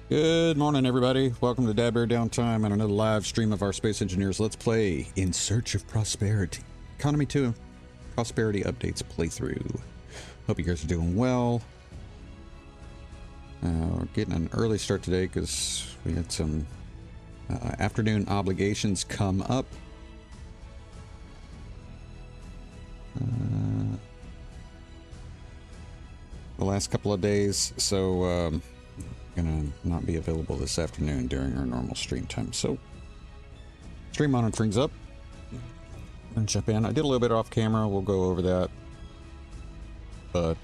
Good morning, everybody. Welcome to DADBEAR.Downtime and another live stream of our Space Engineers Let's Play In Search of Prosperity. Economy 2 Prosperity Updates playthrough. Hope you guys are doing well. We're getting an early start today because we had some afternoon obligations come up. The last couple of days, so gonna not be available this afternoon during our normal stream time. So stream monitoring's up. I'm gonna jump in. I did a little bit off camera. We'll go over that. But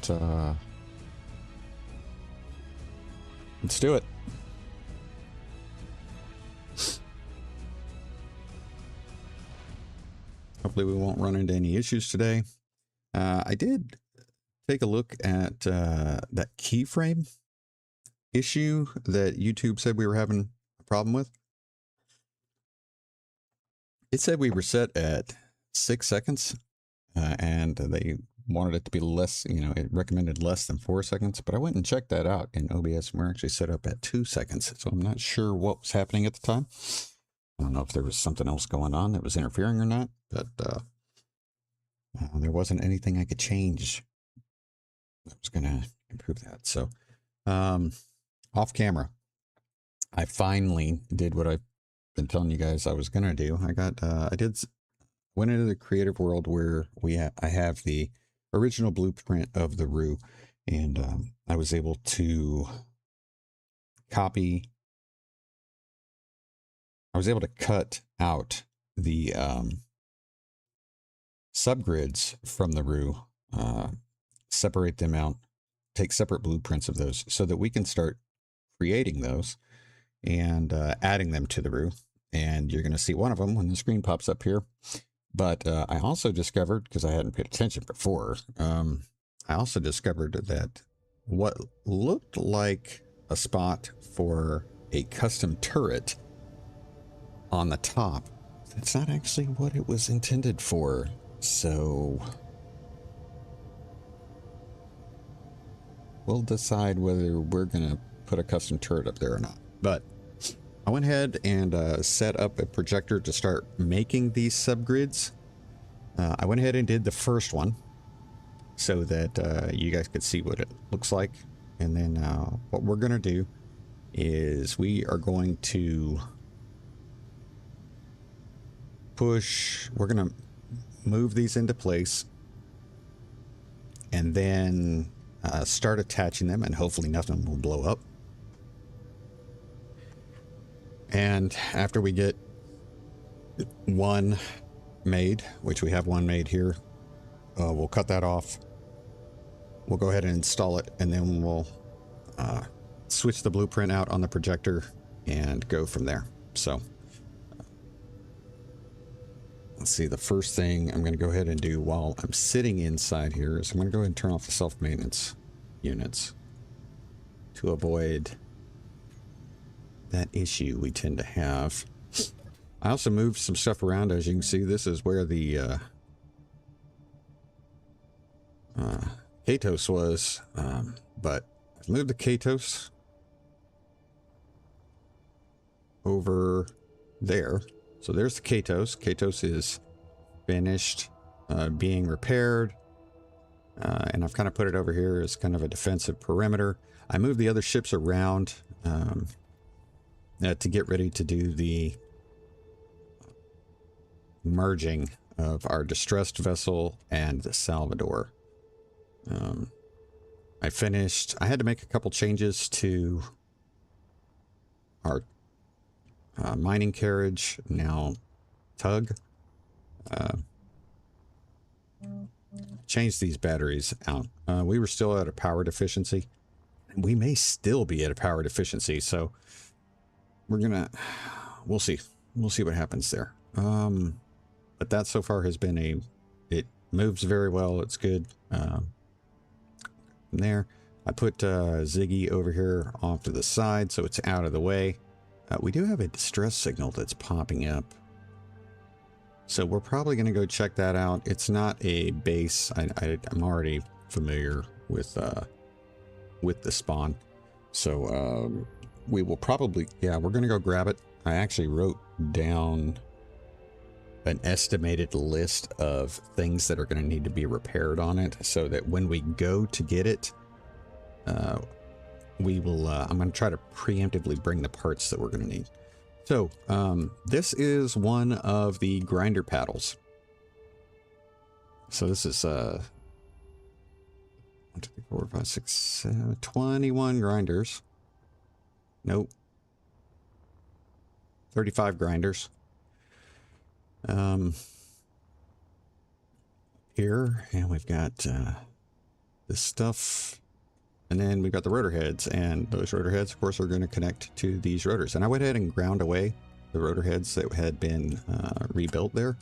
let's do it. Hopefully we won't run into any issues today. I did take a look at that keyframe issue that YouTube said we were having a problem with. It said we were set at 6 seconds and they wanted it to be less, it recommended less than 4 seconds, but I went and checked that out in OBS and we're actually set up at 2 seconds. So I'm not sure what was happening at the time. I don't know if there was something else going on that was interfering or not, but there wasn't anything I could change that was going to improve that. So, off camera, I finally did what I've been telling you guys I was going to do. Went into the creative world where I have the original blueprint of the Roo, and I was able to cut out the subgrids from the Roo, separate them out, take separate blueprints of those so that we can start creating those and adding them to the Roo. And you're going to see one of them when the screen pops up here. But I also discovered, because I hadn't paid attention before, I also discovered that what looked like a spot for a custom turret on the top, that's not actually what it was intended for. So we'll decide whether we're going to put a custom turret up there or not. But I went ahead and set up a projector to start making these subgrids. I went ahead and did the first one so that you guys could see what it looks like. And then what we're going to do is we are going to we're going to move these into place and then start attaching them, and hopefully nothing will blow up. And after we get one made, which we have one made here, we'll cut that off. We'll go ahead and install it, and then we'll switch the blueprint out on the projector and go from there. So let's see, the first thing I'm going to go ahead and do while I'm sitting inside here is I'm going to go ahead and turn off the self-maintenance units to avoid that issue we tend to have. I also moved some stuff around. As you can see, this is where the Katos was, but I've moved the Katos over there. So there's the Katos. Katos is finished being repaired. And I've kind of put it over here as kind of a defensive perimeter. I moved the other ships around to get ready to do the merging of our distressed vessel and the Salvador. I had to make a couple changes to our mining carriage, now tug. Change these batteries out. We were still at a power deficiency. We may still be at a power deficiency, so we'll see what happens there. But that so far has been it moves very well. It's good. From there, I put Ziggy over here off to the side so it's out of the way. We do have a distress signal that's popping up, so we're probably going to go check that out. It's not a base. I'm already familiar with the spawn, so we will probably, yeah, we're going to go grab it. I actually wrote down an estimated list of things that are going to need to be repaired on it so that when we go to get it, we will, I'm going to try to preemptively bring the parts that we're going to need. So, this is one of the grinder paddles. So this is, 1, 2, 3, 4, 5, 6, 7, 21 grinders. Nope. 35 grinders. Here, and we've got this stuff, and then we've got the rotor heads, and those rotor heads, of course, are going to connect to these rotors. And I went ahead and ground away the rotor heads that had been rebuilt there.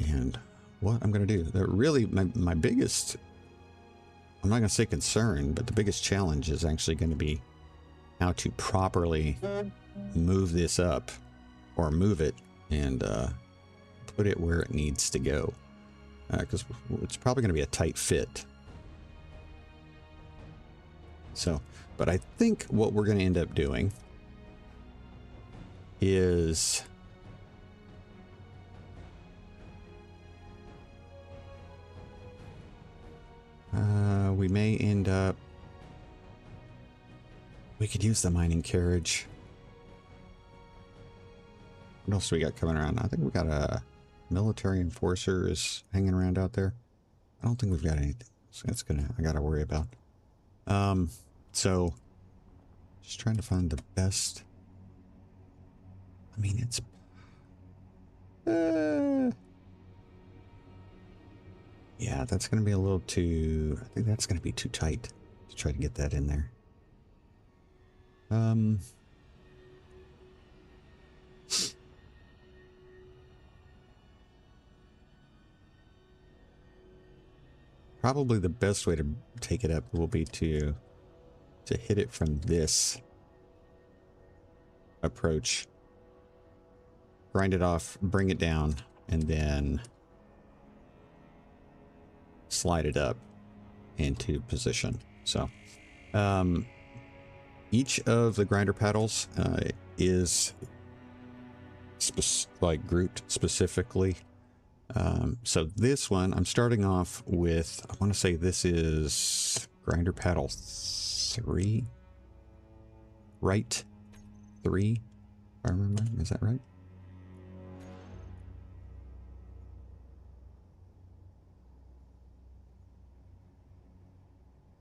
And what I'm going to do, they're really my biggest, I'm not going to say concern, but the biggest challenge is actually going to be how to properly move this up, or move it and put it where it needs to go. Because it's probably going to be a tight fit. So, but I think what we're going to end up doing is we may end up, we could use the mining carriage. What else do we got coming around? I think we got a military enforcer is hanging around out there. I don't think we've got anything else that's I gotta worry about. So just trying to find the best. I mean, it's yeah, that's gonna be a little too, I think that's gonna be too tight to try to get that in there. Probably the best way to take it up will be to hit it from this approach, grind it off, bring it down, and then slide it up into position. So each of the grinder paddles is like grouped specifically. So this one, I'm starting off with, I want to say this is grinder paddle 3, right? 3, if I remember, is that right?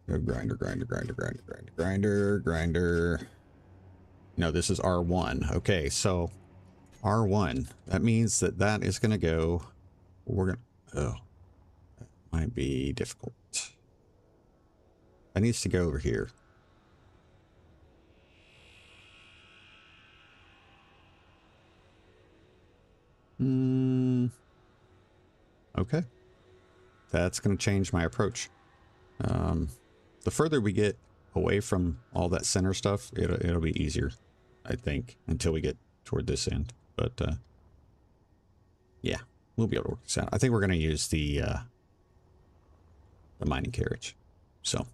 Go grinder, grinder, grinder, grinder, grinder, grinder, grinder. No, this is R1. Okay, so R1, that means that that is going to go, we're going to, oh, that might be difficult. That needs to go over here. Okay. That's going to change my approach. The further we get away from all that center stuff, it'll be easier, I think, until we get toward this end. But yeah, we'll be able to work this out. I think we're going to use the mining carriage. So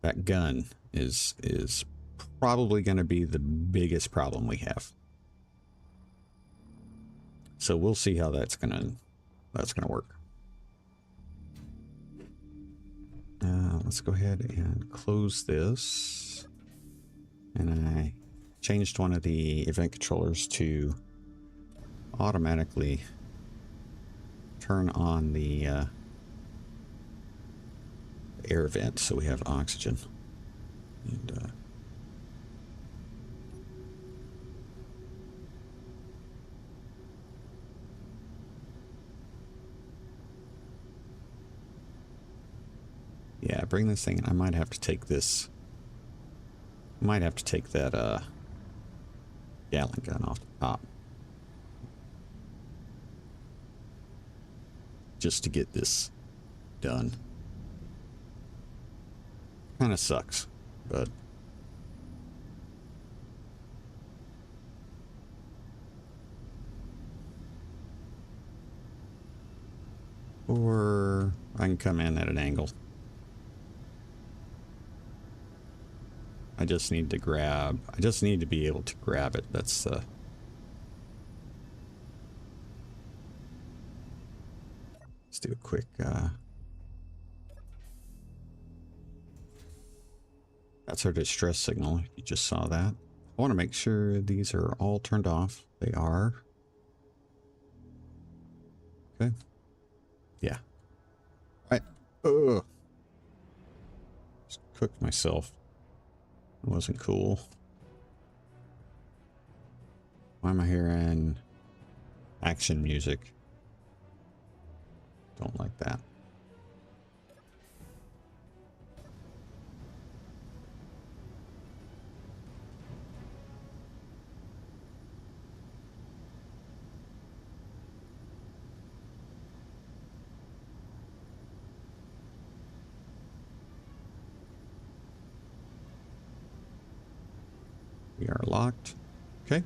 that gun is probably going to be the biggest problem we have. So we'll see how that's gonna work. Let's go ahead and close this. And I changed one of the event controllers to automatically turn on the air vent so we have oxygen. And yeah, bring this thing in. I might have to take this. Might have to take that Gatling gun off the top. Just to get this done. Kind of sucks, but or I can come in at an angle. I just need to grab, I just need to be able to grab it. That's let's do a quick, that's our distress signal. You just saw that. I want to make sure these are all turned off. They are. Okay. Yeah. All right. Ugh. Just cooked myself. It wasn't cool. Why am I hearing action music? Don't like that. We are locked. Okay.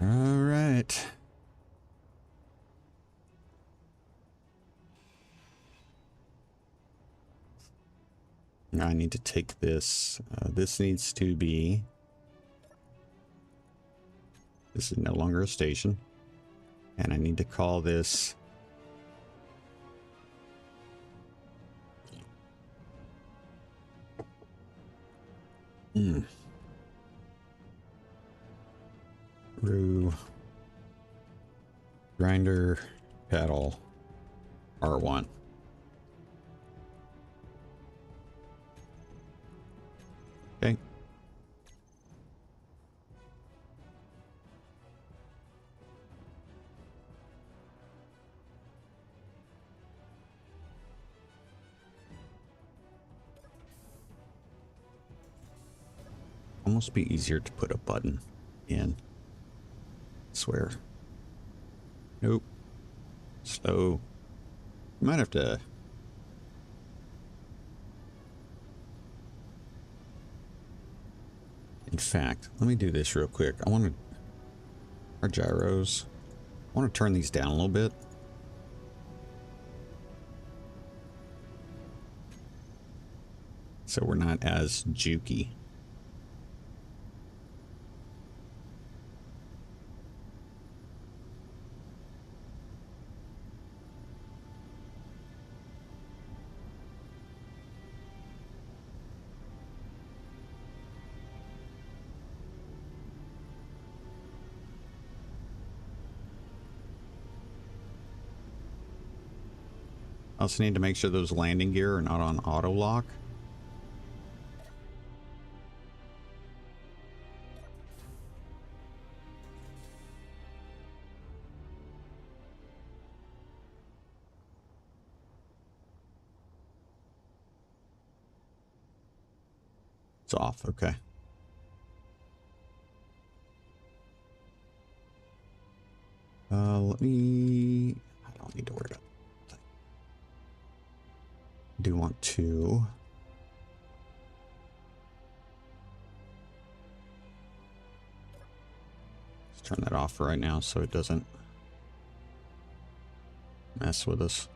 All right. Now I need to take this. This needs to be. This is no longer a station. And I need to call this. Brew. Grinder. Paddle. R1. Okay. Almost be easier to put a button in. I swear. Nope. Slow. You might have to. In fact, let me do this real quick. I want to. Our gyros. I want to turn these down a little bit. So we're not as jukey. I also need to make sure those landing gear are not on auto lock. It's off, okay. Let me. I don't need to worry about that. I do want to. Let's turn that off for right now so it doesn't mess with us.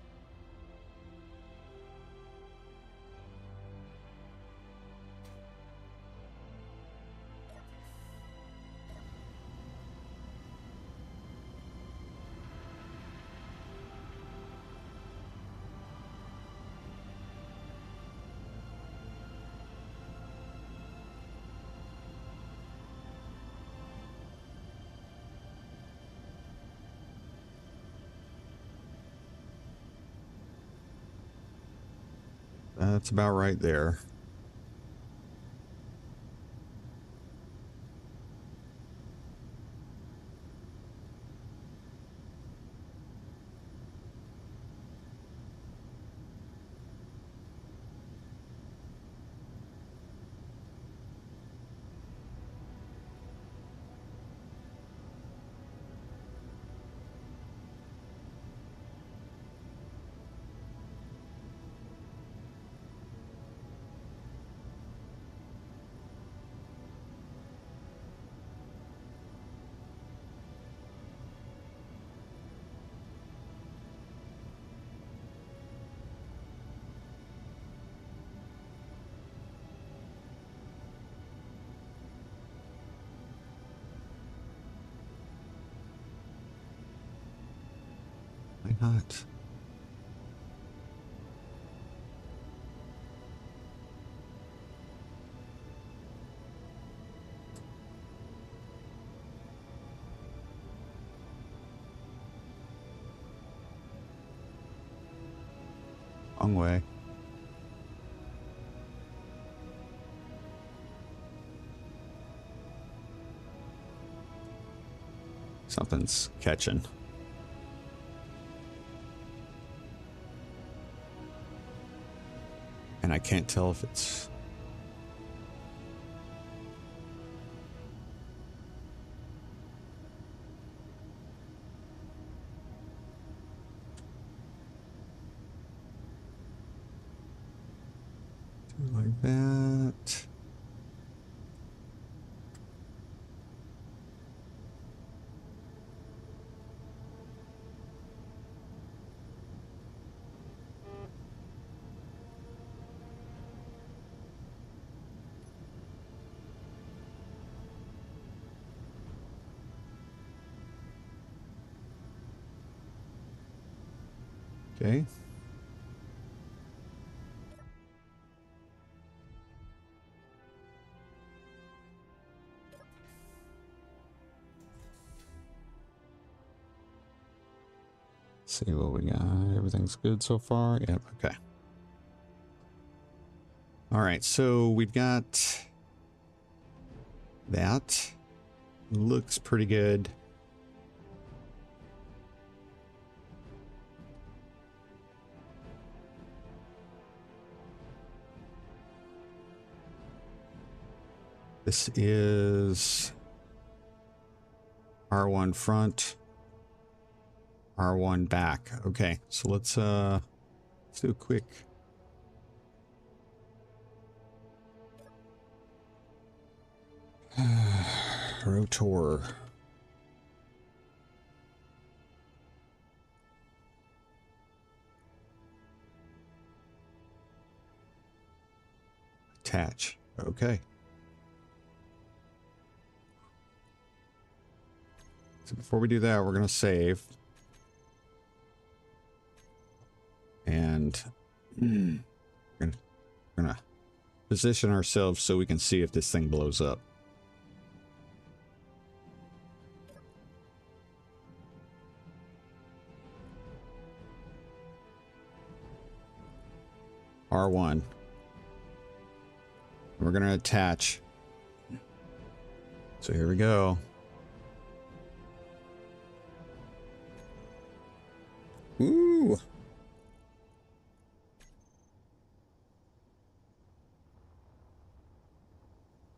That's about right there. not? Wrong way. Something's catching. And I can't tell if it's... like that. Okay. See what we got. Everything's good so far. Yep. Okay. All right. So we've got that. Looks pretty good. This is R1 front, R1 back. Okay, so let's do a quick rotor. Attach. Okay. So before we do that, we're going to save. And we're gonna position ourselves so we can see if this thing blows up. R1. We're gonna attach. So here we go. Ooh.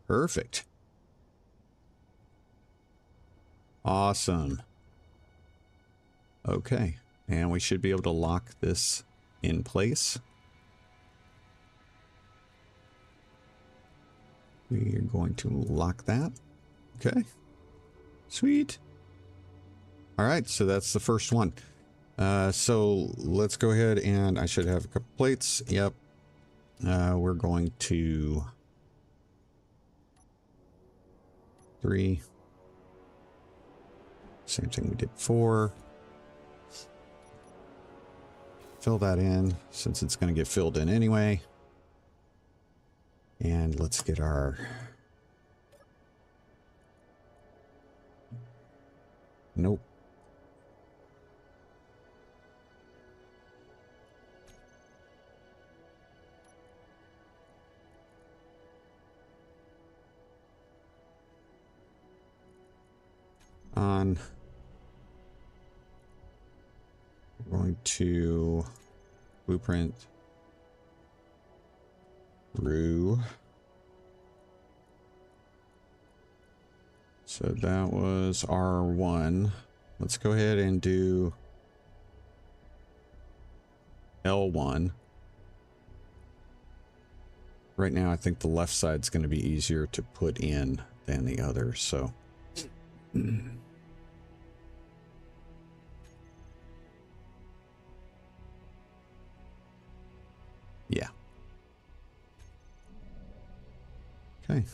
Perfect. Awesome. Okay. And we should be able to lock this in place. We are going to lock that. Okay. Sweet. All right. So that's the first one. So let's go ahead and I should have a couple plates. Yep. We're going to 3. Same thing we did 4. Fill that in since it's going to get filled in anyway. And let's get our... Nope. On. We're going to blueprint through. So that was R1. Let's go ahead and do L1. Right now, I think the left side's going to be easier to put in than the other, so. Yeah. Okay.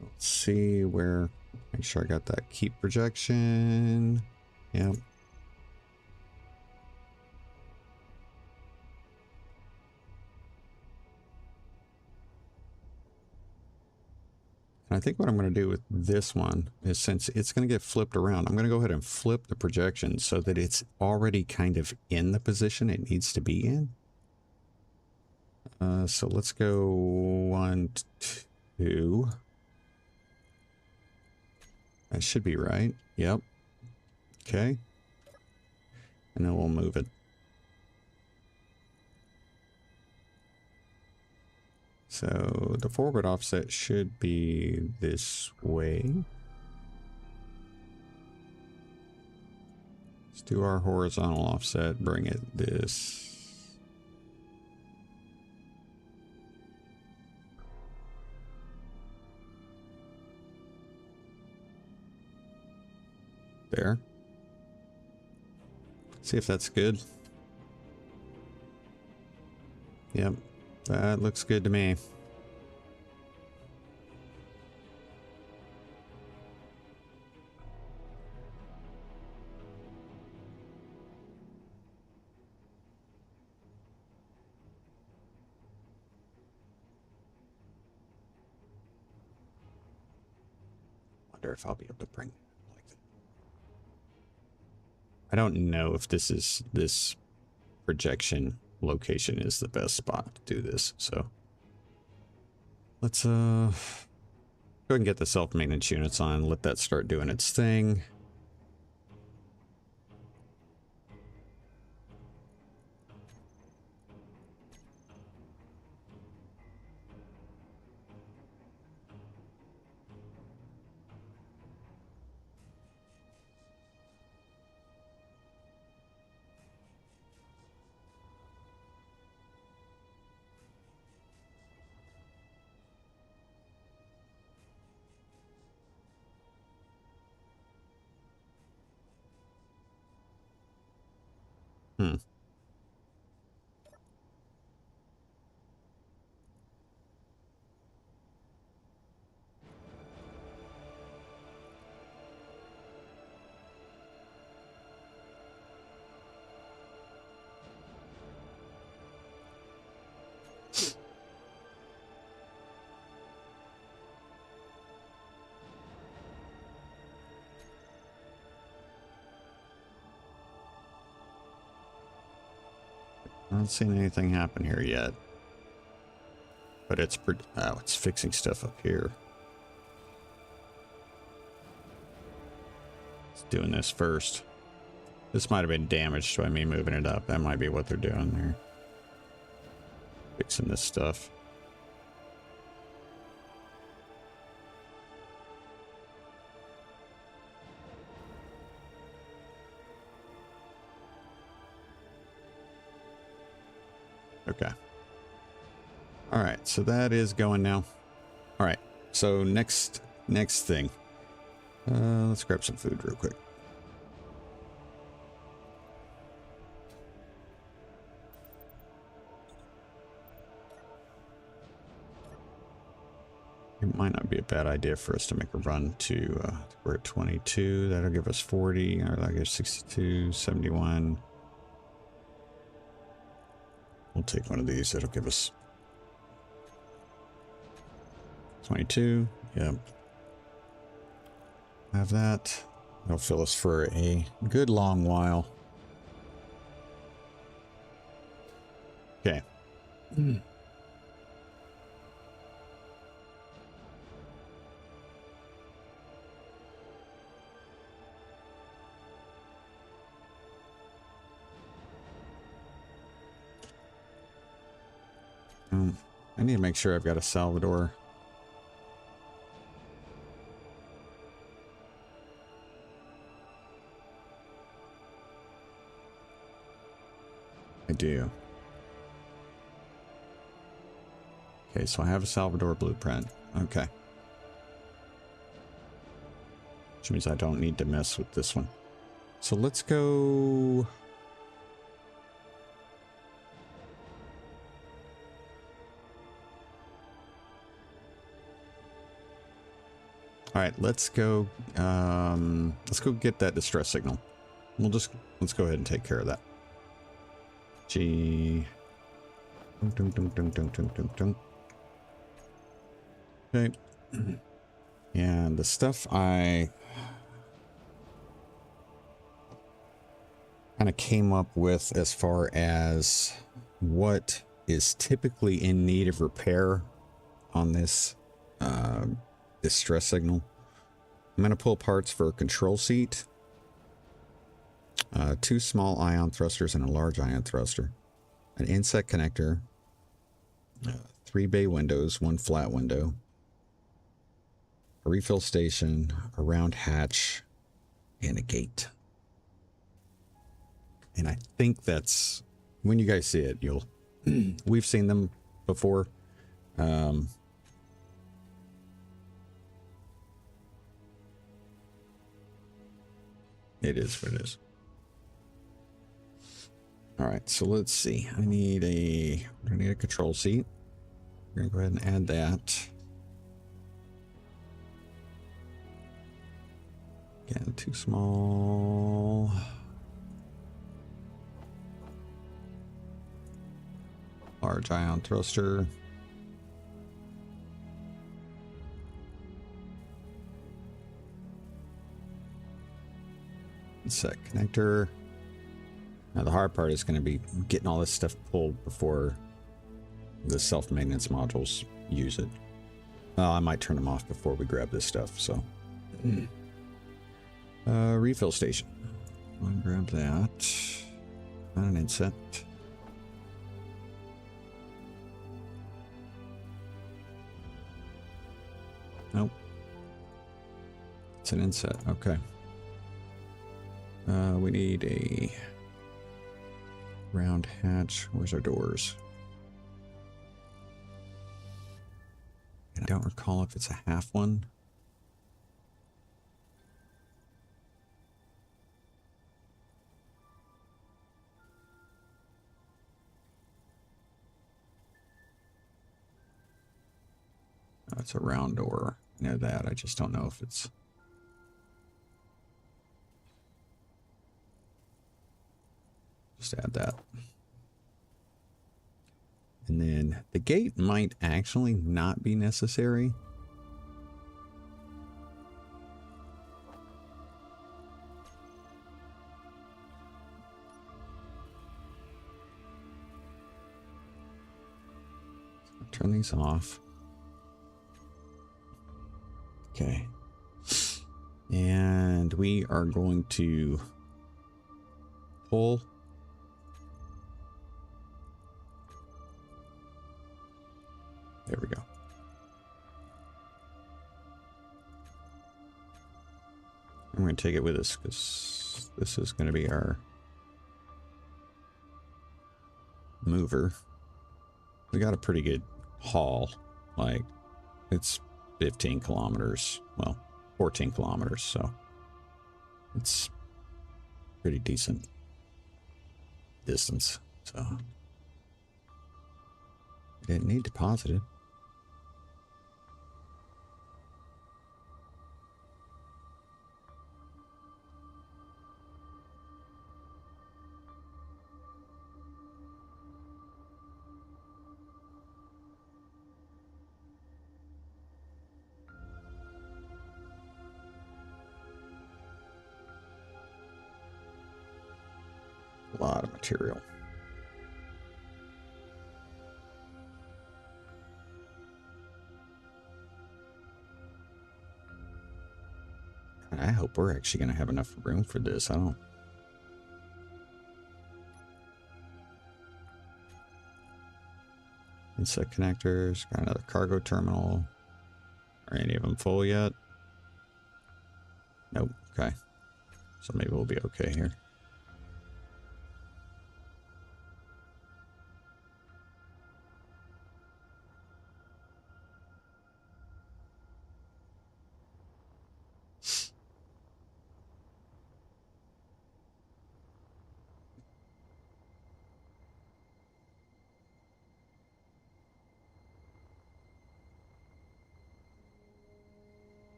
Let's see where, make sure I got that keep projection. Yep. And I think what I'm going to do with this one is, since it's going to get flipped around, I'm going to go ahead and flip the projection so that it's already kind of in the position it needs to be in. So let's go 1, 2. That should be right. Yep. Okay. And then we'll move it. So the forward offset should be this way. Let's do our horizontal offset, bring it this. There. See if that's good. Yep, that looks good to me. Wonder if I'll be able to bring it like that. I don't know if this projection location is the best spot to do this, so let's go ahead and get the self-maintenance units on, let that start doing its thing. Hmm. I haven't seen anything happen here yet. But it's it's fixing stuff up here. It's doing this first. This might have been damaged by me moving it up. That might be what they're doing there. Fixing this stuff. Okay. All right, so that is going now. All right, so next thing. Let's grab some food real quick. It might not be a bad idea for us to make a run to, we're at 22. That'll give us 40, or I guess 62, 71. We'll take one of these. That'll give us 22. Yep. Have that. That'll fill us for a good long while. Okay. I need to make sure I've got a Salvador. I do. Okay, so I have a Salvador blueprint. Okay. Which means I don't need to mess with this one. So let's go... All right, let's go get that distress signal. Let's go ahead and take care of that. G. Okay. And the stuff I kind of came up with as far as what is typically in need of repair on this distress signal. I'm going to pull parts for a control seat, 2 small ion thrusters and a large ion thruster, an inset connector, 3 bay windows, 1 flat window, a refill station, a round hatch, and a gate. And I think that's, when you guys see it, you'll, we've seen them before. It is what it is. All right, so let's see. I need a control seat. We're gonna go ahead and add that. Again, too small. Large ion thruster. Set connector. Now the hard part is going to be getting all this stuff pulled before the self-maintenance modules use it. I might turn them off before we grab this stuff, so. Refill station. I'll grab that. Not an inset. Nope. It's an inset, okay. We need a round hatch. Where's our doors? And I don't recall if it's a half one. Oh, it's a round door. I know that. I just don't know if it's... Just add that. And then the gate might actually not be necessary. Turn these off. Okay. And we are going to pull. There we go. I'm going to take it with us because this is going to be our mover. We got a pretty good haul. Like, it's 15 kilometers. Well, 14 kilometers, so it's pretty decent distance. So we didn't need to deposit it. A lot of material. I hope we're actually going to have enough room for this. I don't. Inset connectors. Got another cargo terminal. Are any of them full yet? Nope. Okay. So maybe we'll be okay here.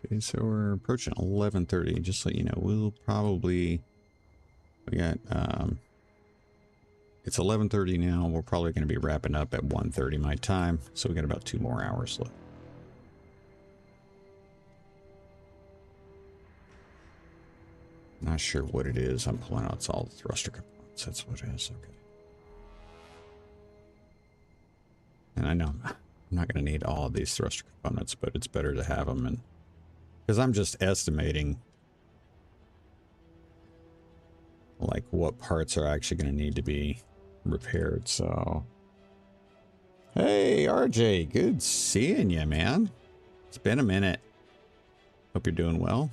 Okay, so we're approaching 11:30. Just so you know, we'll probably, we got it's 11:30 now. We're probably going to be wrapping up at 1:30 my time, so we got about 2 more hours left. Not sure what it is. I'm pulling out. It's all the thruster components. That's what it is. Okay. And I know I'm not going to need all of these thruster components, but it's better to have them. And because I'm just estimating like what parts are actually going to need to be repaired. So, hey, RJ, good seeing you, man. It's been a minute. Hope you're doing well.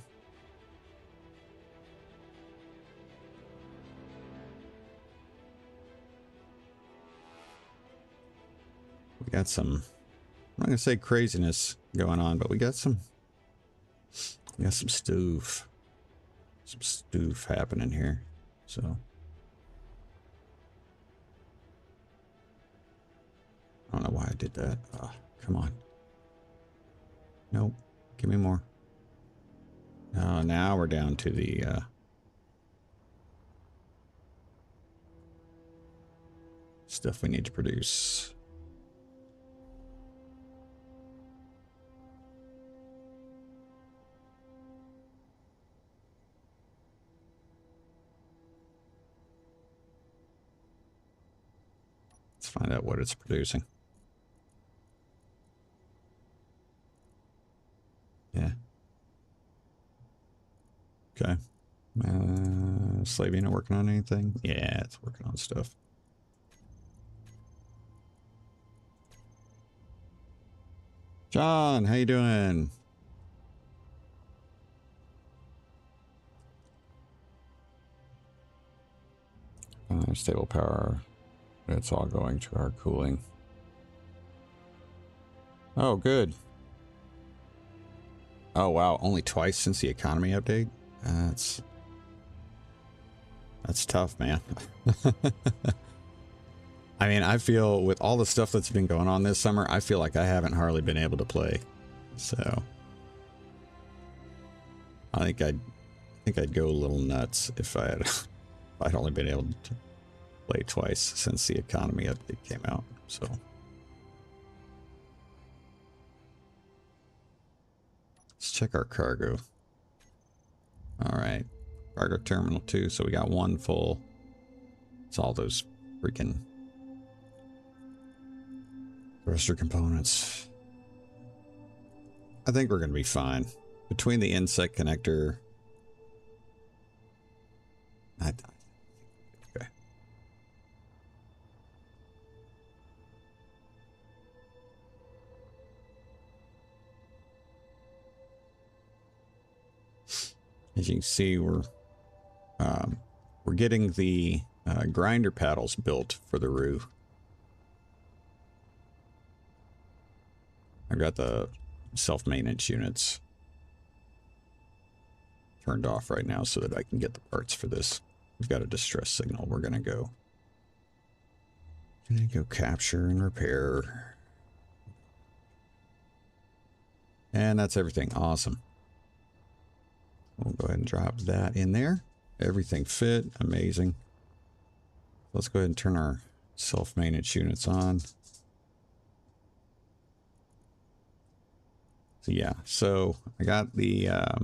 We got some, I'm not going to say craziness going on, but we got some stoof. Some stoof happening here. So I don't know why I did that. Oh, come on. Nope. Give me more. Oh, now we're down to the stuff we need to produce. Let's find out what it's producing. Yeah. Okay. Slavina working on anything? Yeah, it's working on stuff. John, how you doing? Stable power. It's all going to our cooling. Oh, good. Oh, wow. Only twice since the economy update? That's tough, man. I mean, I feel with all the stuff that's been going on this summer, I feel like I haven't hardly been able to play. So I think I'd go a little nuts if I'd only been able to play twice since the economy update came out. So let's check our cargo. All right, cargo terminal 2. So we got one full. It's all those freaking thruster components. I think we're gonna be fine between the insect connector. Okay. As you can see, we're getting the grinder paddles built for the roof. I've got the self-maintenance units turned off right now so that I can get the parts for this. We've got a distress signal. We're gonna go capture and repair. And that's everything. Awesome. We'll go ahead and drop that in there. Everything fit. Amazing. Let's go ahead and turn our self-maintenance units on. So yeah, so I got the, I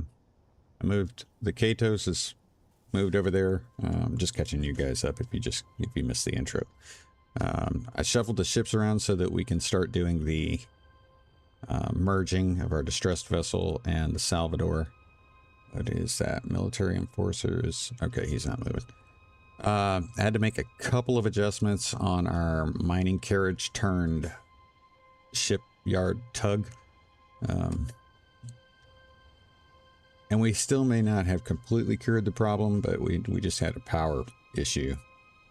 moved, the Katos is moved over there. Just catching you guys up if you missed the intro. I shuffled the ships around so that we can start doing the merging of our distressed vessel and the Salvador. What is that? Military enforcers. Okay, he's not moving. I had to make a couple of adjustments on our mining carriage turned shipyard tug. And we still may not have completely cured the problem, but we just had a power issue,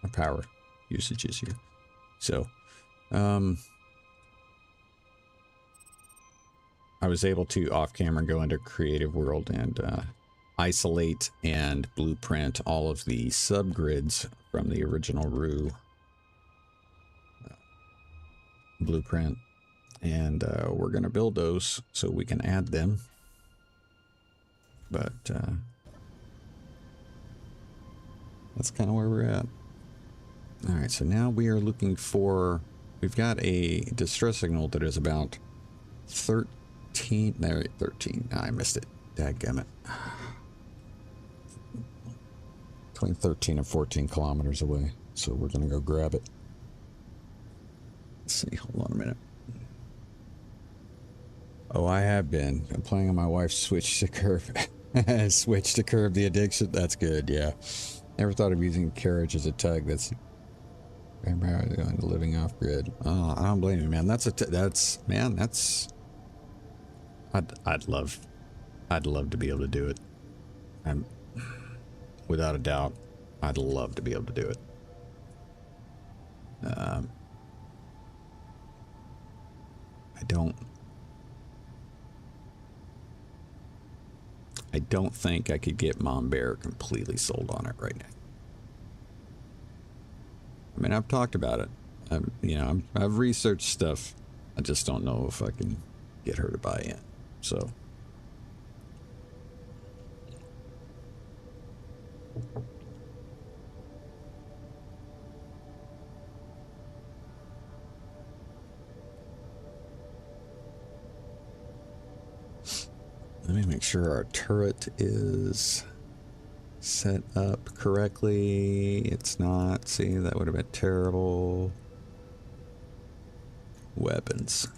a power usage issue. So, I was able to off camera go into Creative World and isolate and blueprint all of the subgrids from the original Rue blueprint. And we're going to build those so we can add them. But that's kind of where we're at. All right, so now we are looking for, we've got a distress signal that is about 13, there, 13, I missed it, dadgummit. between 13 and 14 kilometers away. So we're going to go grab it. Let's see. Hold on a minute. Oh, I have been. I'm playing on my wife's Switch to curb. Switch to curb the addiction. That's good, yeah. Never thought of using carriage as a tug. That's living off grid. Oh, I don't blame you, man. I'd love to be able to do it. Without a doubt, I'd love to be able to do it. I don't think I could get Mom Bear completely sold on it right now. I mean, I've talked about it. I've researched stuff. I just don't know if I can get her to buy in. So. Let me make sure our turret is set up correctly. It's not. See, that would have been terrible. Weapons.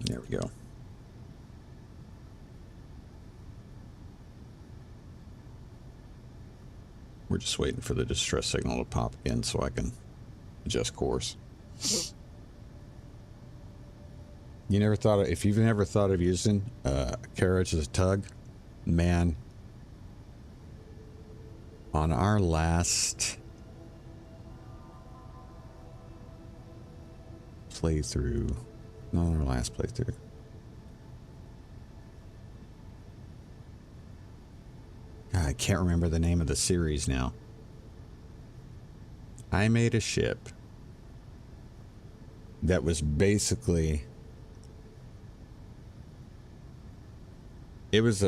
There we go. We're just waiting for the distress signal to pop again so I can adjust course. You never thought of, if you've never thought of using a carriage as a tug, man, on our last playthrough, not our last playthrough. I can't remember the name of the series now. I made a ship that was basically, it was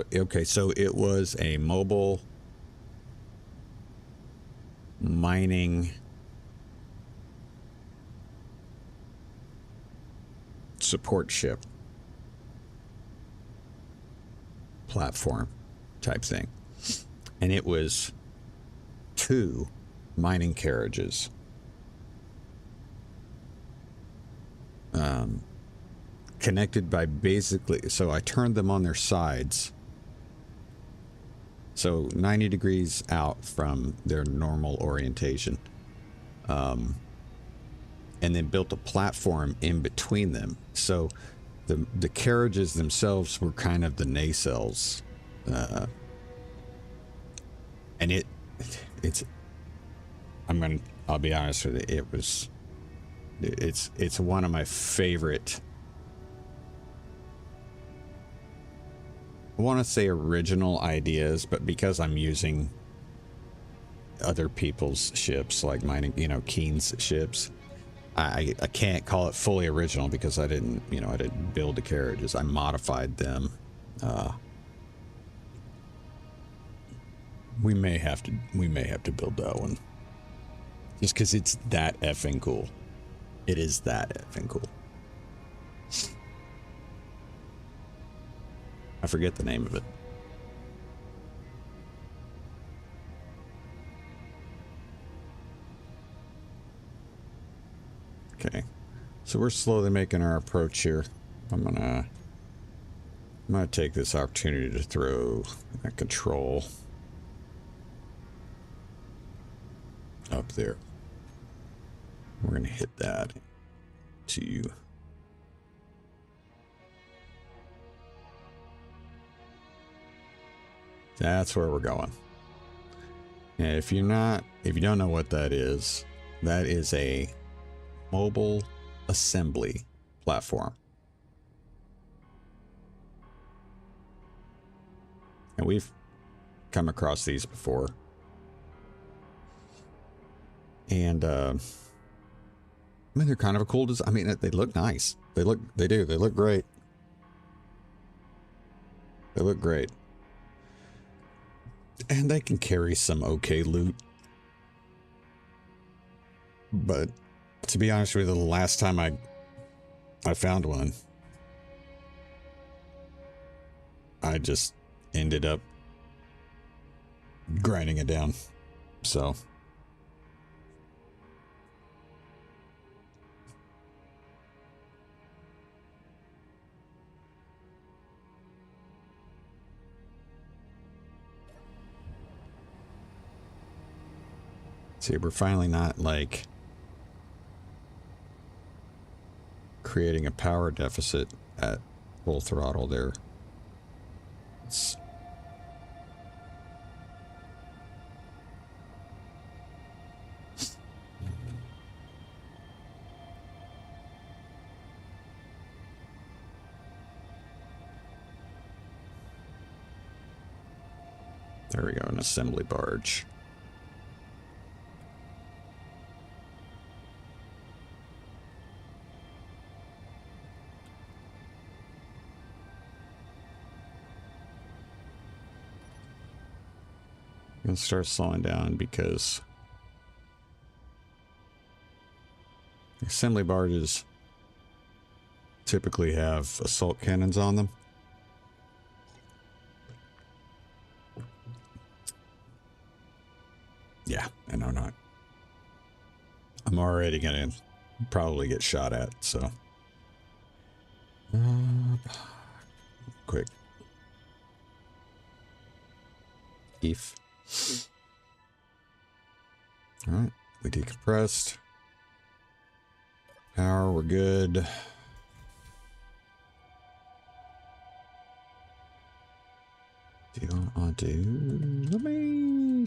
a mobile mining support ship platform type thing. And it was 2 mining carriages. Connected by basically, so I turned them on their sides. So 90 degrees out from their normal orientation. And then built a platform in between them. So the carriages themselves were kind of the nacelles. And I'll be honest with you, it's one of my favorite, I want to say original ideas, but because I'm using other people's ships, like mining, Keen's ships, I can't call it fully original because I didn't build the carriages. I modified them. We may have to build that one. Just because it's that effing cool. It is that effing cool. I forget the name of it. Okay. So we're slowly making our approach here. I'm gonna take this opportunity to throw a control up there. We're gonna hit that to that's where we're going. And if you don't know what that is a mobile assembly platform. And we've come across these before. And I mean, they're kind of a cool design. I mean, they look nice. They look great. They look great. And they can carry some okay loot. But to be honest with you, the last time I found one, I just ended up grinding it down. So see, we're finally not like creating a power deficit at full throttle there. There we go, an assembly barge. I'm gonna start slowing down because assembly barges typically have assault cannons on them. Yeah, and I'm not. I'm already gonna probably get shot at, so. Quick. If. Alright, we decompressed. Power, we're good. Let me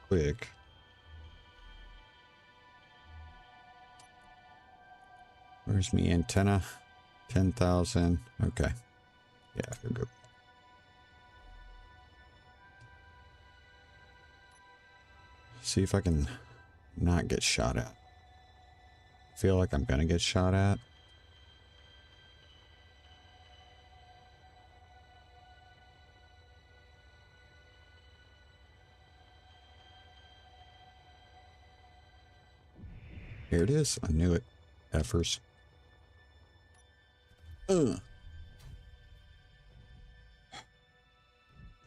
quick. Where's me antenna? 10,000. Okay. Yeah, we're good. See if I can not get shot at. Feel like I'm gonna get shot at. Here it is. I knew it. Effers.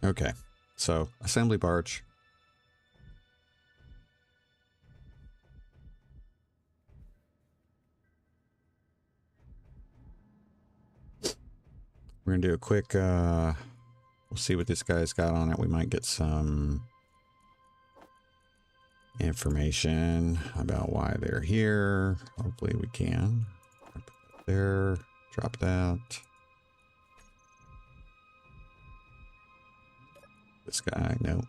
Okay. So, assembly barge. We're gonna do a quick, we'll see what this guy's got on it. We might get some information about why they're here. Hopefully we can. Put that there, drop that. This guy, nope.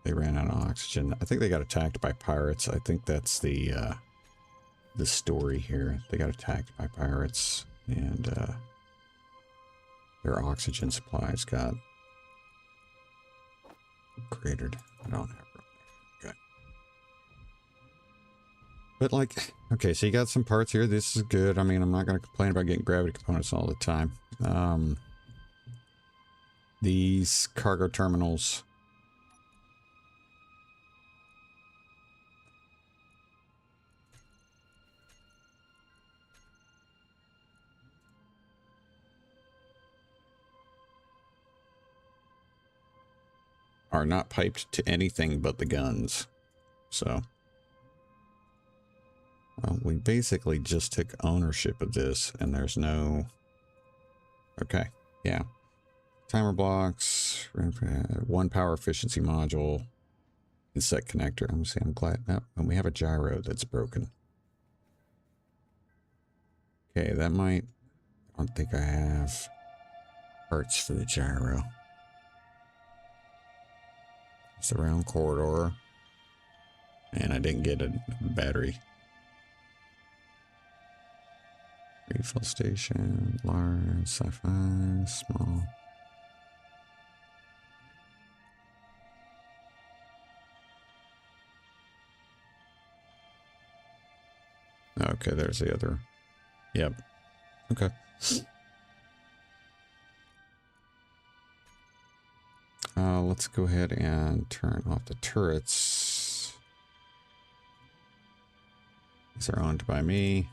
They ran out of oxygen. I think they got attacked by pirates. I think that's the story here. They got attacked by pirates and their oxygen supplies got cratered. I don't have room there. Okay. But like, okay, so you got some parts here. This is good. I mean, I'm not going to complain about getting gravity components all the time. These cargo terminals are not piped to anything but the guns. So, well, we basically just took ownership of this and there's no... Okay, yeah. Timer blocks, one power efficiency module, and set connector. I'm glad that, and we have a gyro that's broken. Okay, that might, I don't think I have parts for the gyro. It's the round corridor, and I didn't get a battery. Refill station, large, sci-fi, small. Okay, there's the other. Yep. Okay. Let's go ahead and turn off the turrets. These are owned by me.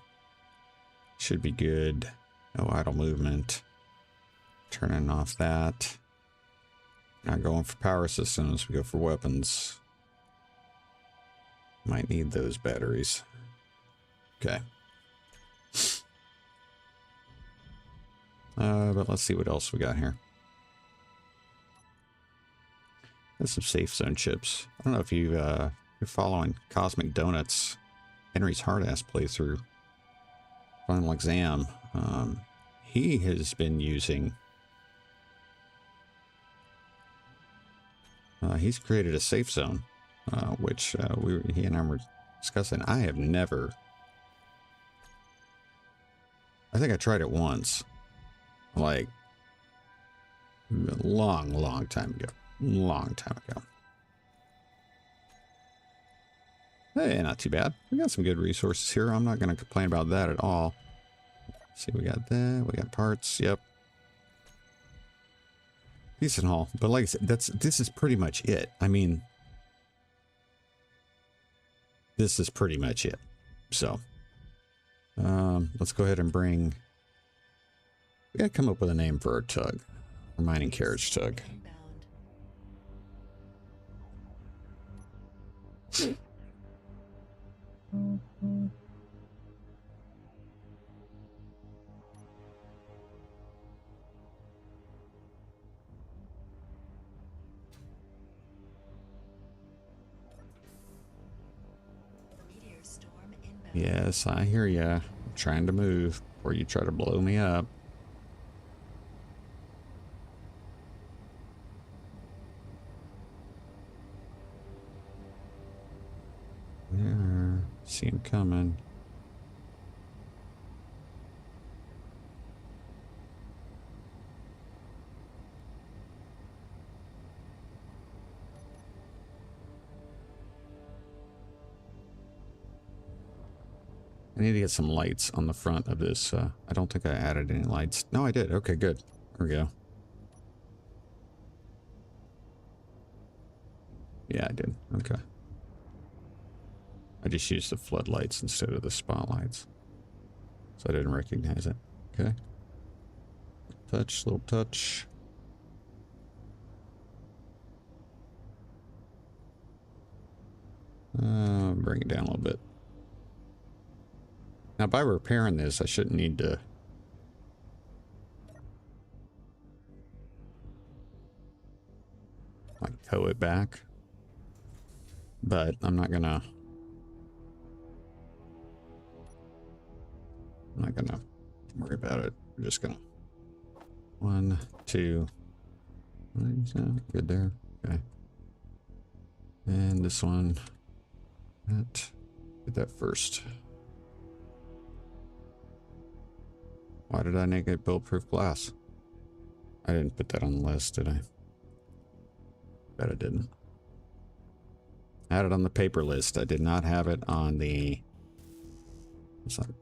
Should be good. No idle movement. Turning off that. Not going for power systems, we go for weapons. Might need those batteries. Okay. But let's see what else we got here. There's some safe zone chips. I don't know if you're following Cosmic Donuts, Henry's hard-ass playthrough, final exam. He has been using... he's created a safe zone, which he and I were discussing. I have never... I think I tried it once. Like, a long time ago. Long time ago. Hey, not too bad. We got some good resources here. I'm not going to complain about that at all. Let's see, we got that. We got parts. Yep. Decent haul. But like I said, this is pretty much it. I mean, this is pretty much it. So, let's go ahead and bring... We gotta come up with a name for our tug. Our mining carriage tug. Yes, I hear ya. I'm trying to move before you try to blow me up. Yeah, see him coming. I need to get some lights on the front of this. I don't think I added any lights. No, I did. Okay, good. There we go. Yeah, I did. Okay. I just used the floodlights instead of the spotlights. So I didn't recognize it. Okay. Touch, little touch. Bring it down a little bit. Now, by repairing this, I shouldn't need to... like, tow it back. But I'm not gonna... I'm not gonna worry about it. We're just gonna... 1, 2... Good there. Okay. And this one... Get that first. Why did I not get bulletproof glass? I didn't put that on the list, did I? Bet I didn't. I had it on the paper list. I did not have it on the... What's that?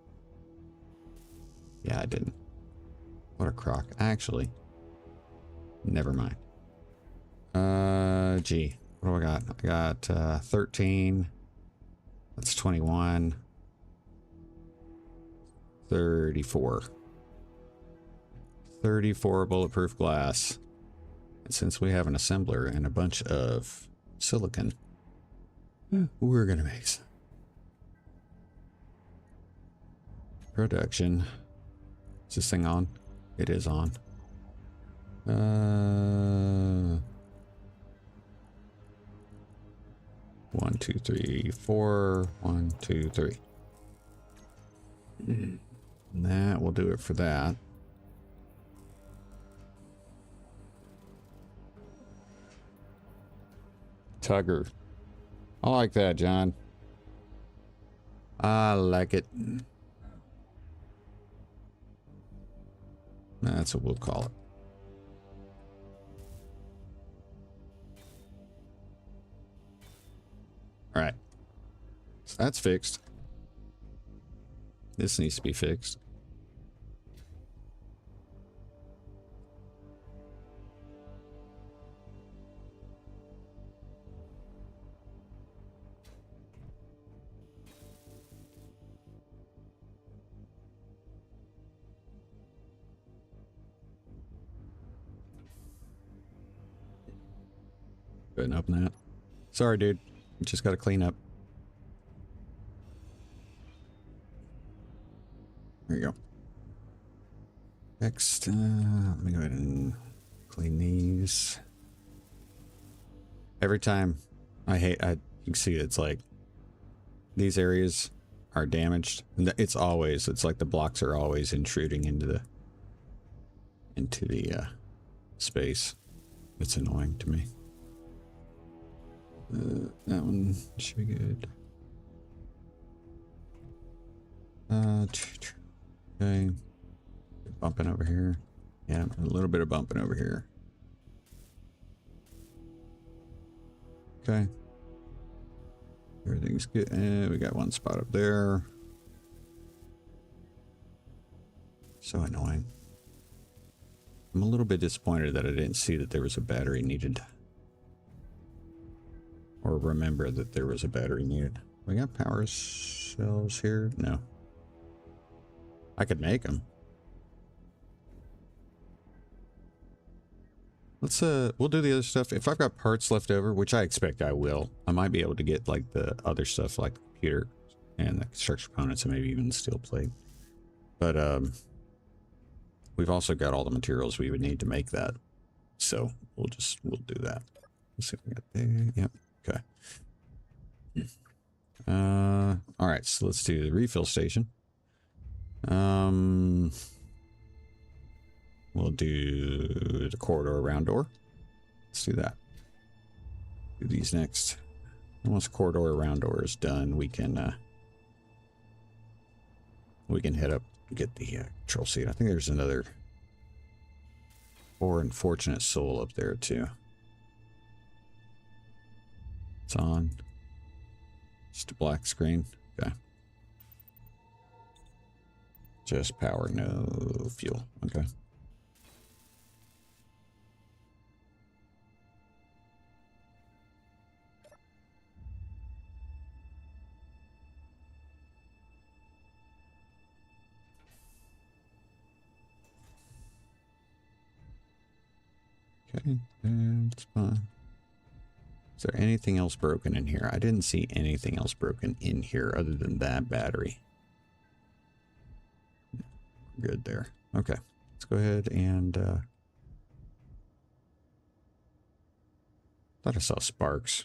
Yeah, I didn't. What a crock. Actually, never mind. Gee. What do I got? I got 13. That's 21. 34. 34 bulletproof glass. And since we have an assembler and a bunch of silicon, we're gonna make some. Production. Is this thing on? It is on. 1, 2, 3, 4. 1, 2, 3. And that will do it for that. Tugger. I like that, John. I like it. That's what we'll call it. All right. So that's fixed. This needs to be fixed. Go ahead and open that. Sorry, dude. Just got to clean up. There you go. Next, let me go ahead and clean these. Every time you can see it's like these areas are damaged. It's like the blocks are always intruding into the space. It's annoying to me. That one should be good. Okay. Bumping over here. Yeah, a little bit of bumping over here. Okay. Everything's good. We got one spot up there. So annoying. I'm a little bit disappointed that I didn't see that there was a battery needed. Or remember that there was a battery needed. We got power cells here? No. I could make them. Let's we'll do the other stuff. If I've got parts left over, which I expect I will, I might be able to get like the other stuff like the computer and the construction components and maybe even the steel plate. But we've also got all the materials we would need to make that. So we'll do that. Let's see if we got there. Yep. Okay. All right, so let's do the refill station. We'll do the corridor round door. Let's do that. Do these next. And once the corridor round door is done, we can head up and get the control seat. I think there's another poor unfortunate soul up there too. It's on. Just a black screen. Okay. Just power, no fuel. Okay. Okay, that's fine. Is there anything else broken in here? I didn't see anything else broken in here other than that battery. Good there. Okay, let's go ahead and thought I saw sparks.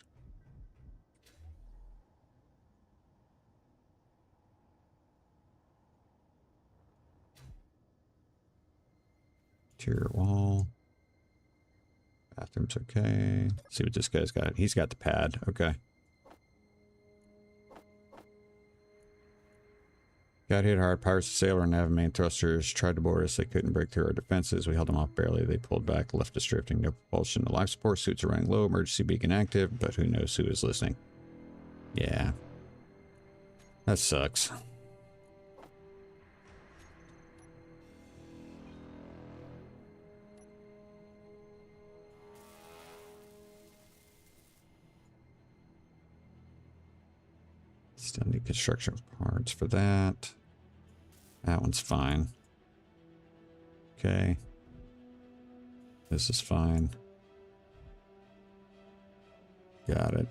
Interior wall. Bathroom's okay. Let's see what this guy's got. He's got the pad. Okay. Got hit hard. Pirates sailor and nav main thrusters tried to board us. They couldn't break through our defenses. We held them off barely. They pulled back, left us drifting. No propulsion. The life support suits are running low. Emergency beacon active, but who knows who is listening. Yeah. That sucks. Still need construction parts for that. That one's fine. Okay. This is fine. Got it.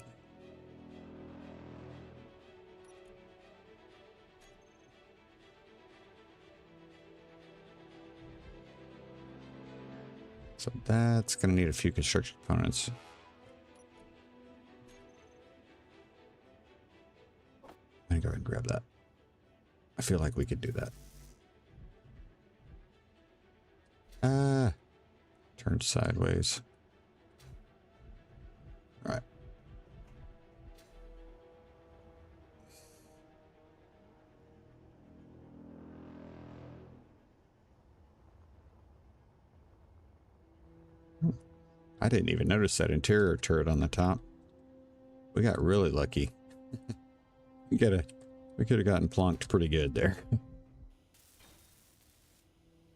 So that's going to need a few construction components. I'm going to go ahead and grab that. I feel like we could do that. Turn sideways. All right. I didn't even notice that interior turret on the top. We got really lucky. We could have gotten plunked pretty good there.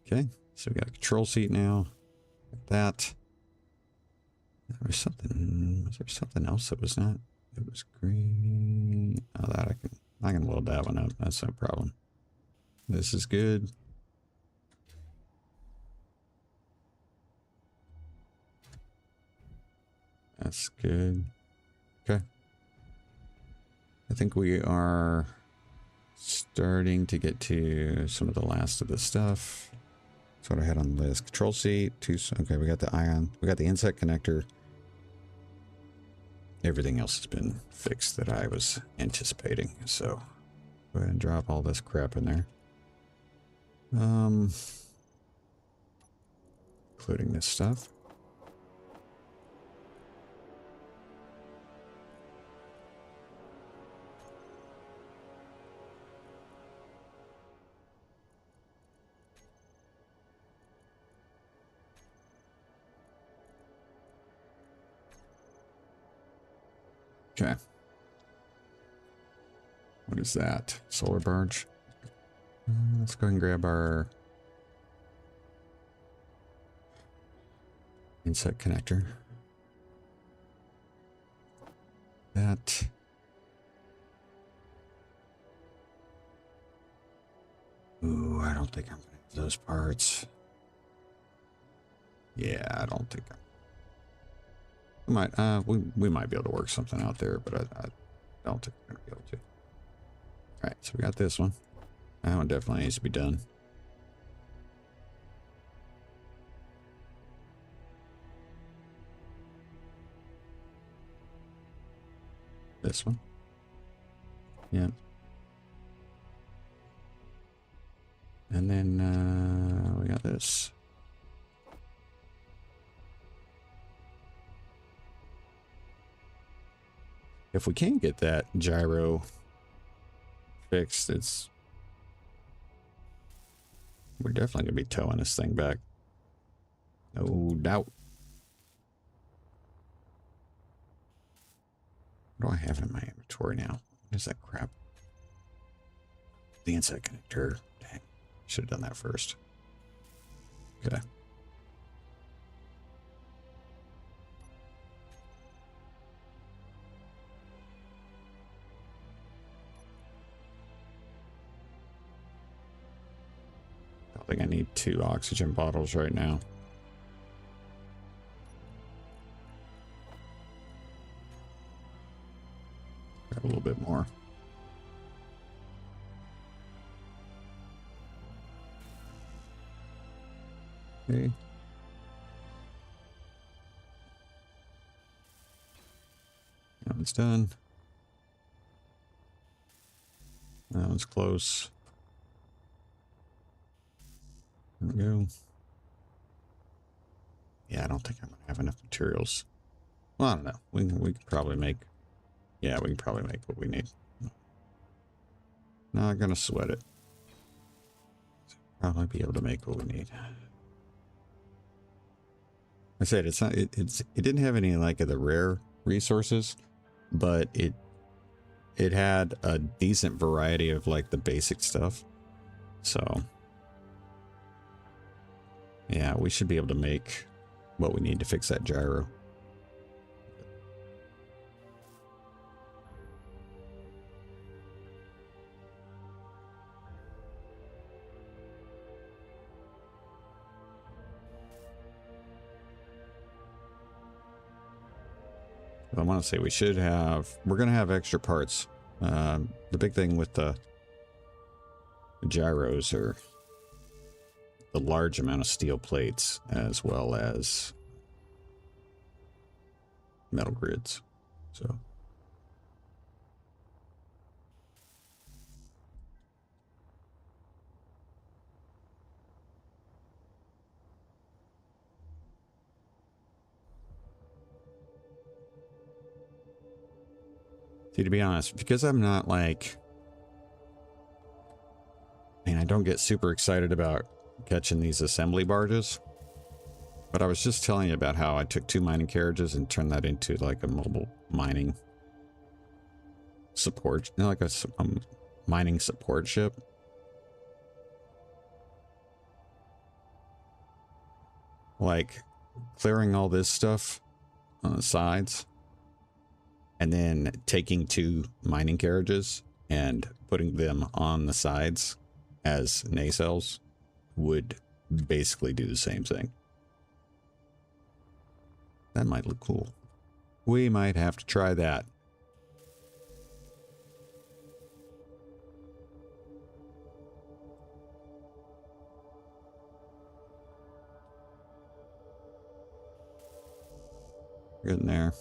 Okay, so we got a control seat now. Like that. There was something else that was not? It was green. Oh, that I can load that one up. That's no problem. This is good. That's good. Okay. I think we are starting to get to some of the last of the stuff. That's what I had on the list. Control seat. Okay, we got the ion. We got the insect connector. Everything else has been fixed that I was anticipating. So go ahead and drop all this crap in there. Including this stuff. Okay. What is that? Solar barge? Let's go ahead and grab our insect connector. That. Ooh, I don't think I'm gonna have those parts. Yeah, I don't think we might. We might be able to work something out there, but I don't think we're gonna be able to. All right, so we got this one. That one definitely needs to be done. This one. Yeah. And then we got this. If we can't get that gyro fixed, we're definitely gonna be towing this thing back. No doubt. What do I have in my inventory now? What is that crap? The insect connector. Dang. Should have done that first. Okay. I think I need 2 oxygen bottles right now. Got a little bit more. Okay. That one's done. That one's close. There we go. Yeah, I don't think I'm gonna have enough materials. Well, I don't know. We can probably make. Yeah, we can probably make what we need. Not gonna sweat it. Probably be able to make what we need. I said it's not. It didn't have any like of the rare resources, but it had a decent variety of like the basic stuff. So yeah, we should be able to make what we need to fix that gyro. I want to say we're going to have extra parts. The big thing with the gyros are the large amount of steel plates as well as metal grids. So see, to be honest, because I'm not like, I don't get super excited about catching these assembly barges. But I was just telling you about how I took 2 mining carriages and turned that into like a mobile mining support, like a mining support ship. Like clearing all this stuff on the sides and then taking 2 mining carriages and putting them on the sides as nacelles would basically do the same thing. That might look cool. We might have to try that. Getting there.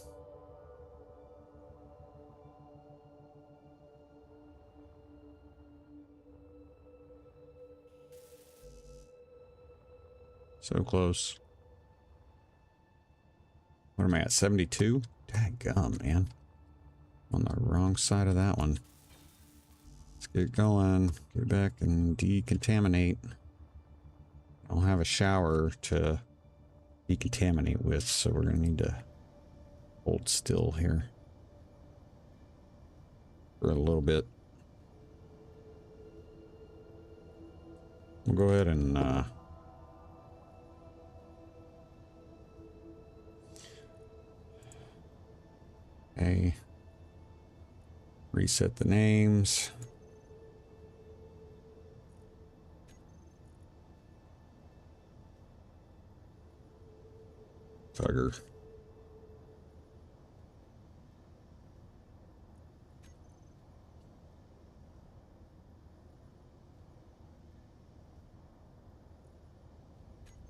So close. What am I at? 72? Dadgum, man. On the wrong side of that one. Let's get it going. Get back and decontaminate. I don't have a shower to decontaminate with, so we're going to need to hold still here for a little bit. We'll go ahead and reset the names. Tugger.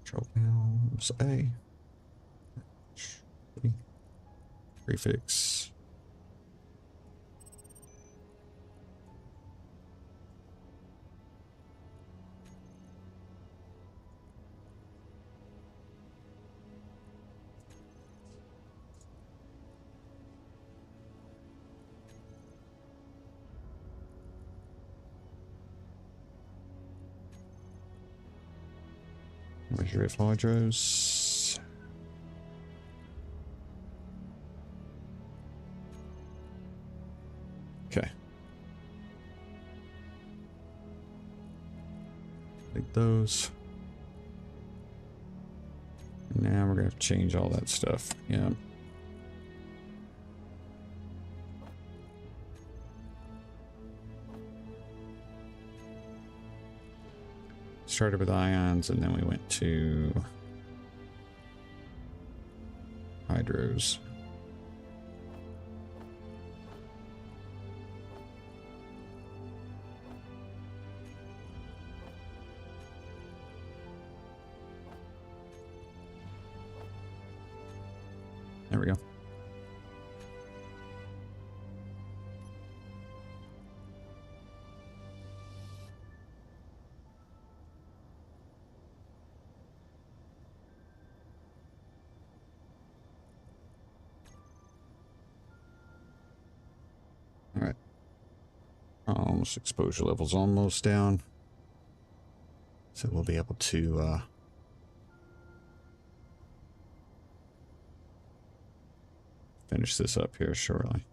Control panels A. Prefix. Where's your hydros? Okay. Take those. Now we're gonna have to change all that stuff. Yeah. Started with ions and then we went to hydros. There we go. All right. Almost exposure levels almost down. So we'll be able to finish this up here shortly.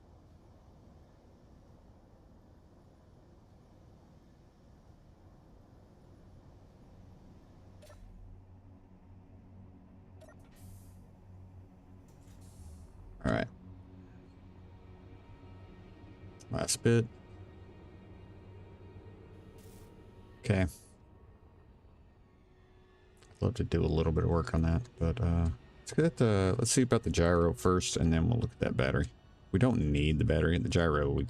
All right. Last bit. Okay. I'd love to do a little bit of work on that, but let's see about the gyro first, and then we'll look at that battery. We don't need the battery in the gyro. We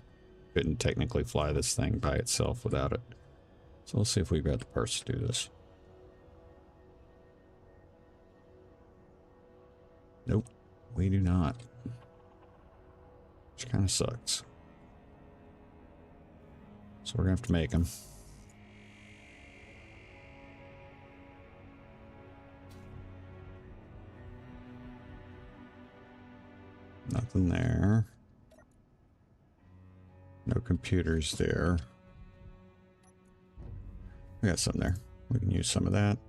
couldn't technically fly this thing by itself without it. So let's see if we've got the parts to do this. Nope, we do not. Which kind of sucks. So we're gonna have to make them. Nothing there. No computers there. We got some there. We can use some of that.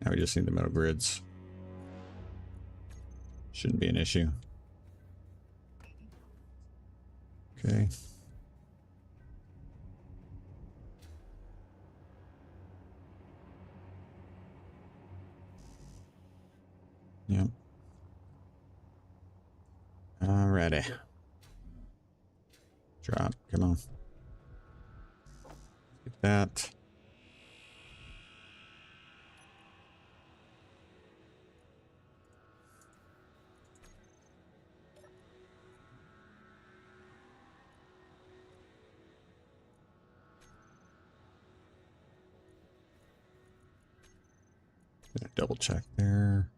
Now we just need the metal grids. Shouldn't be an issue. Okay. Yep. Alrighty. Drop. Come on. Get that. Gonna double check there.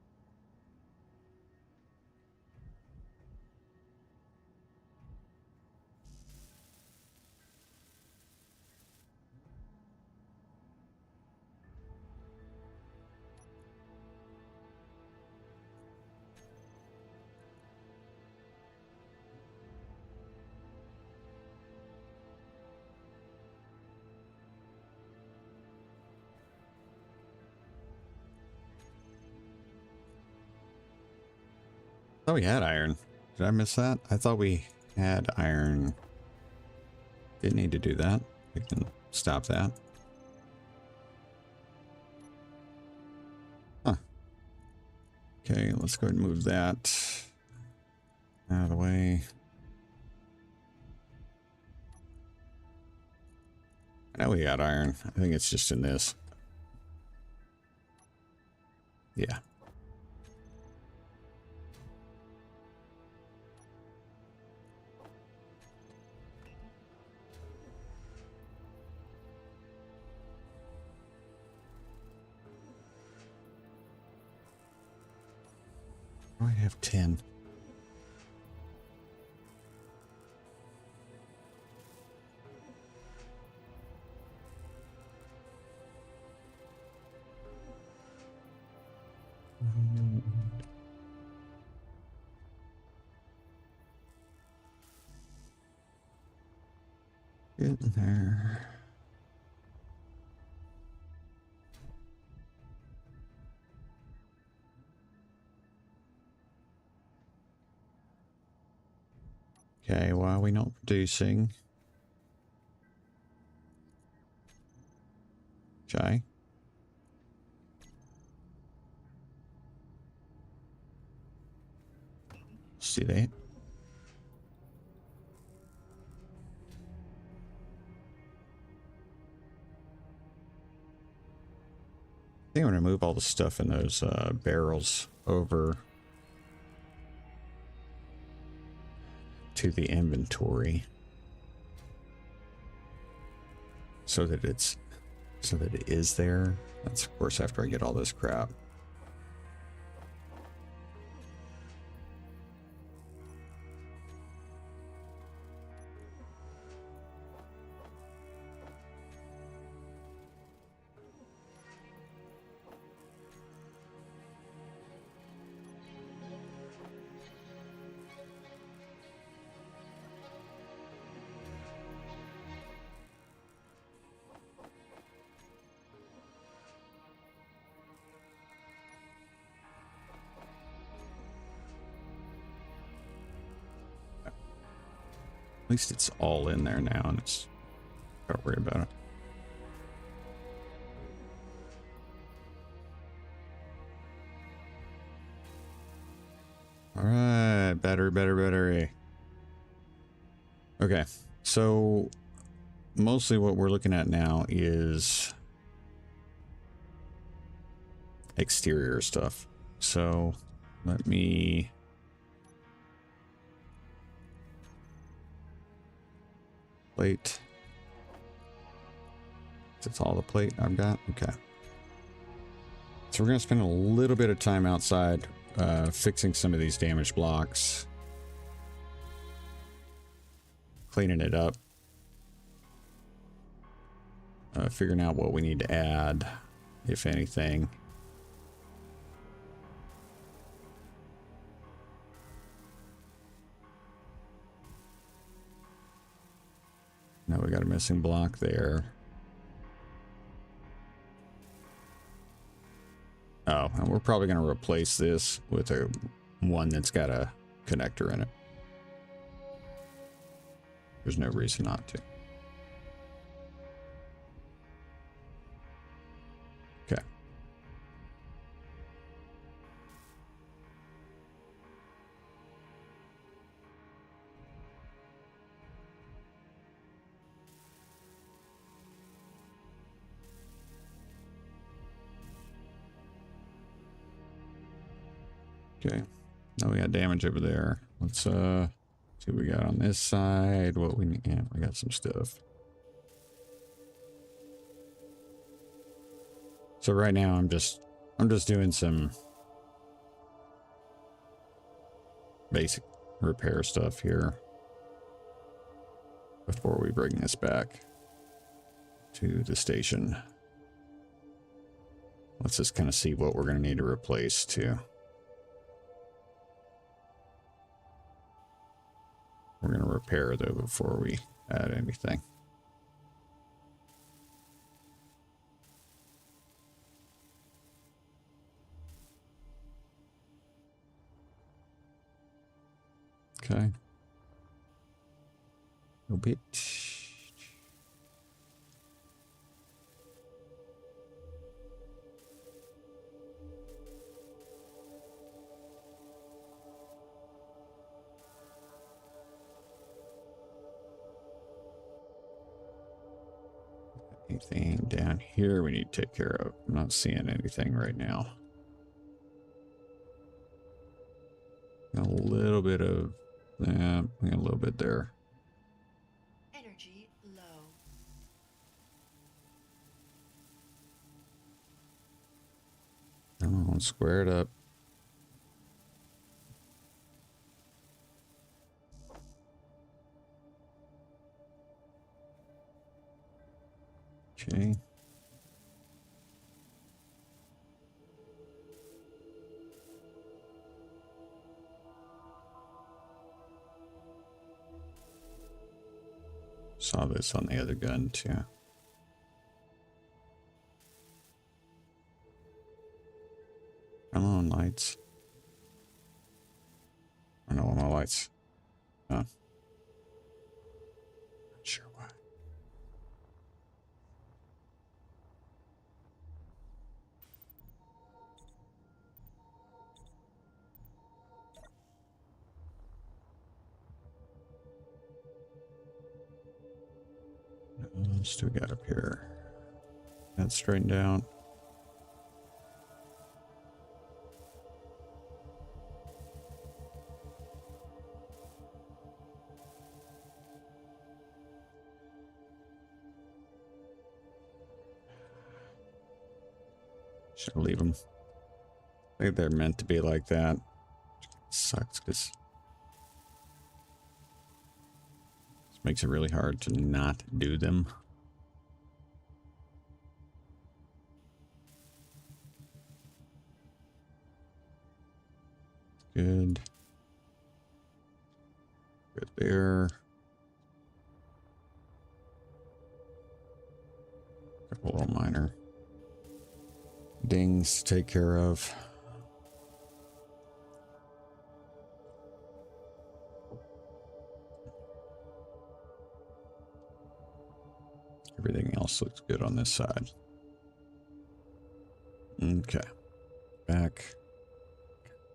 Oh, we had iron. Did I miss that? I thought we had iron. Didn't need to do that. We can stop that. Huh. Okay, let's go ahead and move that out of the way. I know we got iron. I think it's just in this. Yeah. I have 10. Getting there. Okay, why are we not producing? Okay. See that? I think I'm going to move all the stuff in those barrels over to the inventory so that it is there. That's of course after I get all this crap. At least it's all in there now, and it's don't worry about it. All right, battery. Okay, so mostly what we're looking at now is exterior stuff. So let me plate. That's all the plate I've got. Okay. So we're going to spend a little bit of time outside fixing some of these damaged blocks. Cleaning it up. Figuring out what we need to add, if anything. Now we got a missing block there. Oh, and we're probably going to replace this with one that's got a connector in it. There's no reason not to. Okay. Okay. Now we got damage over there. Let's see what we got on this side. What we need. Yeah, we got some stuff. So right now I'm I'm just doing some basic repair stuff here before we bring this back to the station. Let's just kind of see what we're going to need to replace too. We're going to repair though before we add anything. Okay. A bit. Anything down here we need to take care of? I'm not seeing anything right now. A little bit of that, a little bit there. Energy low. Come on, square it up. Okay. Saw this on the other gun too. Come on, lights. I don't know my lights. Oh. Not sure why. What else do we got up here? That's straightened out. Should leave them. I think they're meant to be like that. Sucks because this makes it really hard to not do them. Good. Good there. Couple little minor dings to take care of. Everything else looks good on this side. Okay. Back.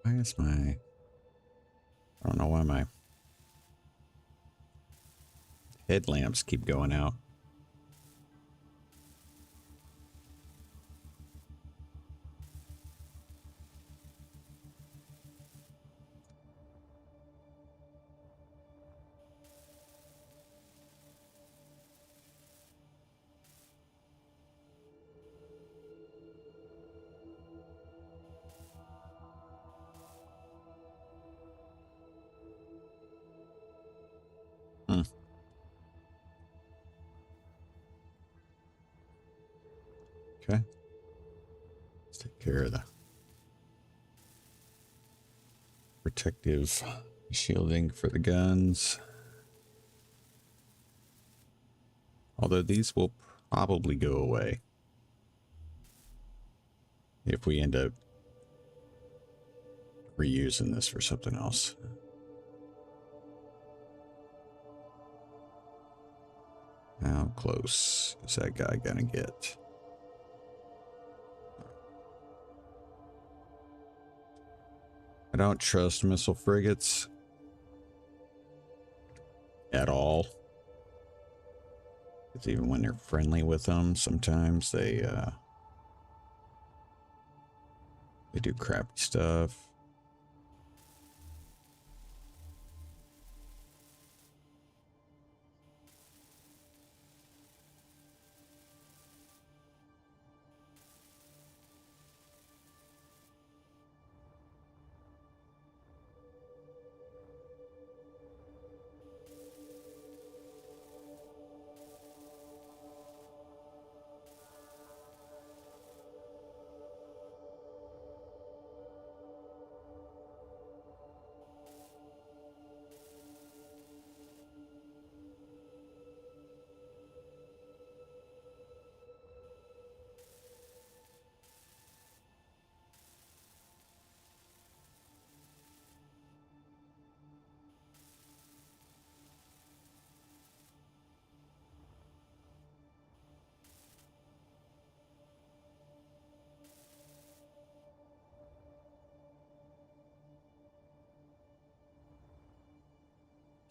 Why is my... I don't know why my headlamps keep going out. Okay. Let's take care of the protective shielding for the guns. Although these will probably go away if we end up reusing this for something else. How close is that guy gonna get? I don't trust missile frigates at all. Because even when they're friendly with them, sometimes they do crappy stuff.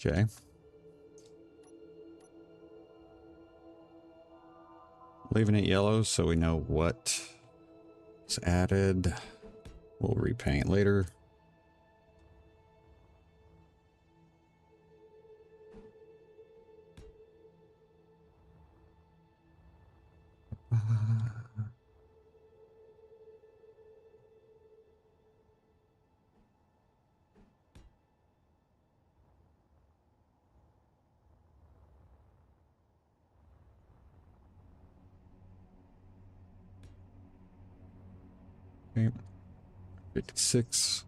Okay. Leaving it yellow so we know what is added. We'll repaint later. Okay. 56.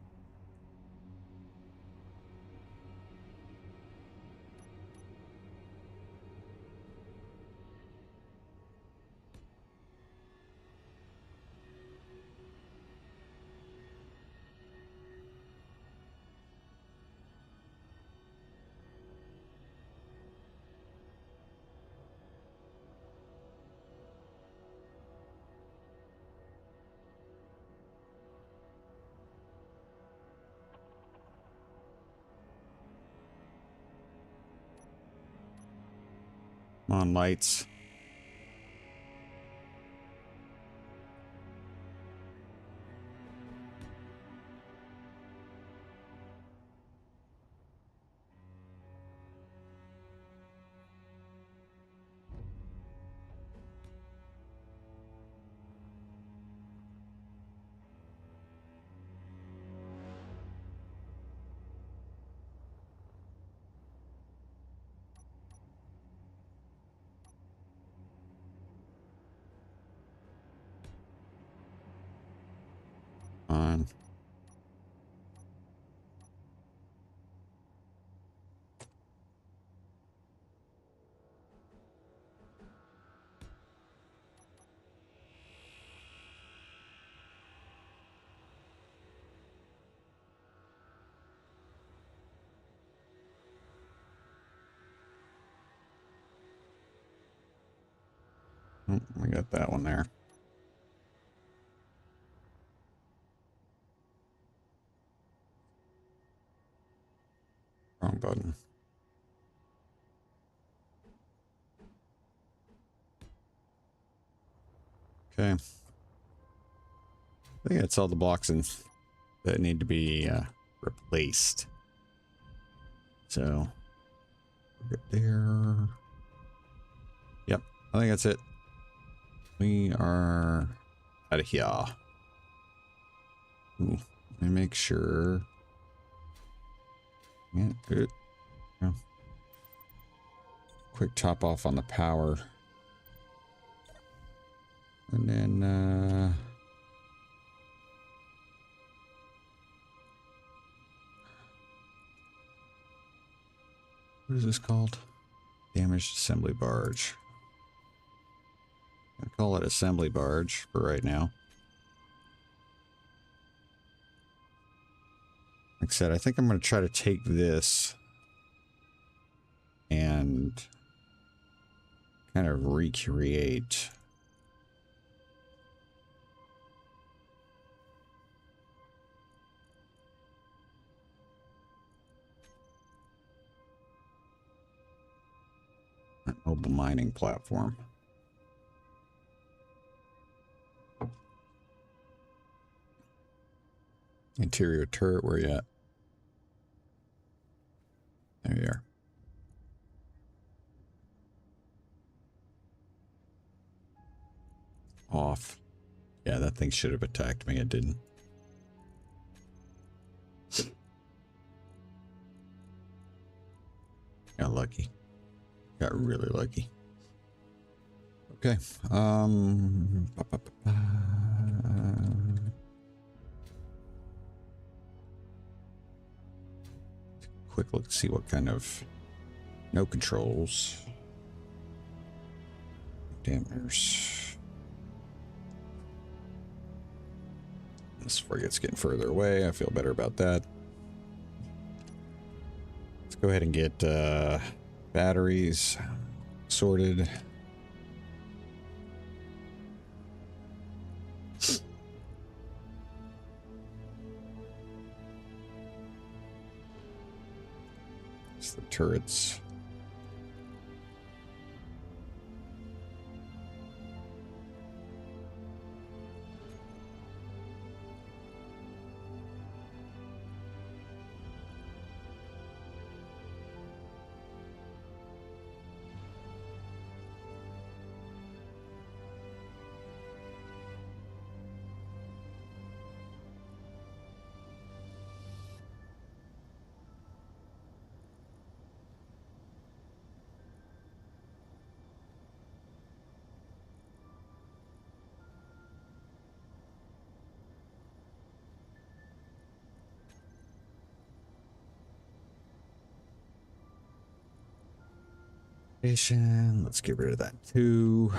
Come on, lights. On. Oh, we got that one there. Wrong button. Okay. I think that's all the blocks that need to be replaced. So, good there. Yep, I think that's it. We are out of here. Ooh, let me make sure. Yeah, good. Yeah. Quick top off on the power. And then, what is this called? Damaged assembly barge. I call it assembly barge for right now. Like I said, I think I'm going to try to take this and kind of recreate an mobile mining platform. Interior turret, where you at? There you are. Off. Yeah, that thing should have attacked me. It didn't. Got lucky. Got really lucky. Okay. Quick look to see what kind of no controls. Dampers. This frigate's getting further away. I feel better about that. Let's go ahead and get batteries sorted. It's the turrets. Let's get rid of that too.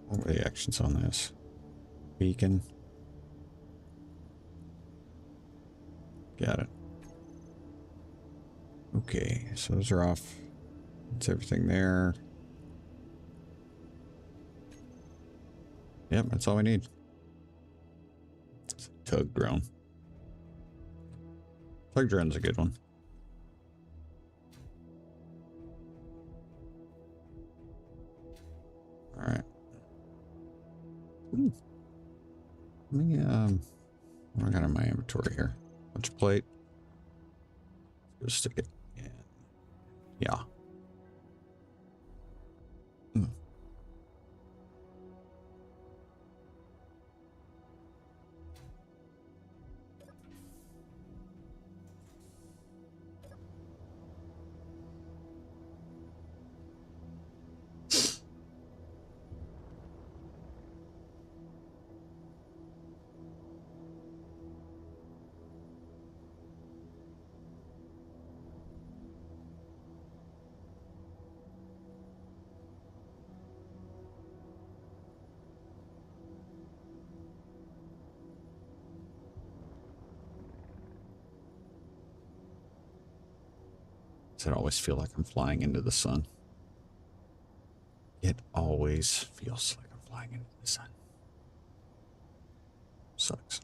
What were the actions on this? Beacon. Got it. Okay, so those are off. That's everything there. Yep, that's all we need. Tug drone. Tug drone's a good one. All right. Ooh. Let me what I got in my inventory here? Bunch of plate. Let's go stick it in. Yeah. Does it always feel like I'm flying into the sun? It always feels like I'm flying into the sun. Sucks.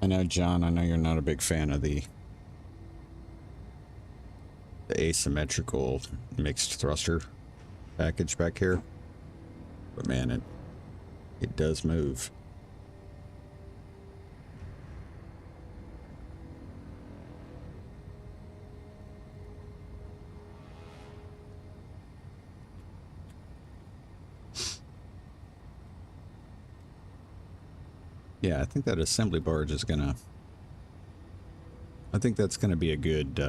I know, John, I know you're not a big fan of the asymmetrical mixed thruster package back here, but man, it does move. Yeah, I think that assembly barge is gonna, I think that's gonna be a good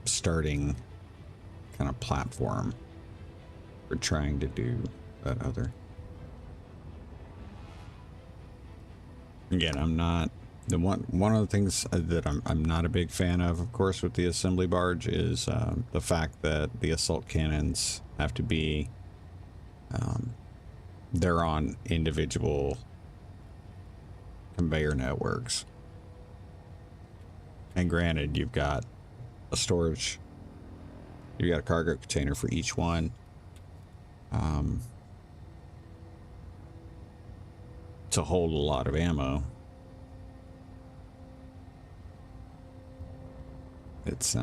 starting kind of platform for trying to do that other. Again, I'm not the one of the things that I'm not a big fan of course, with the assembly barge is the fact that the assault cannons have to be they're on individual conveyor networks. And granted, you've got a storage, you've got a cargo container for each one. To hold a lot of ammo. It's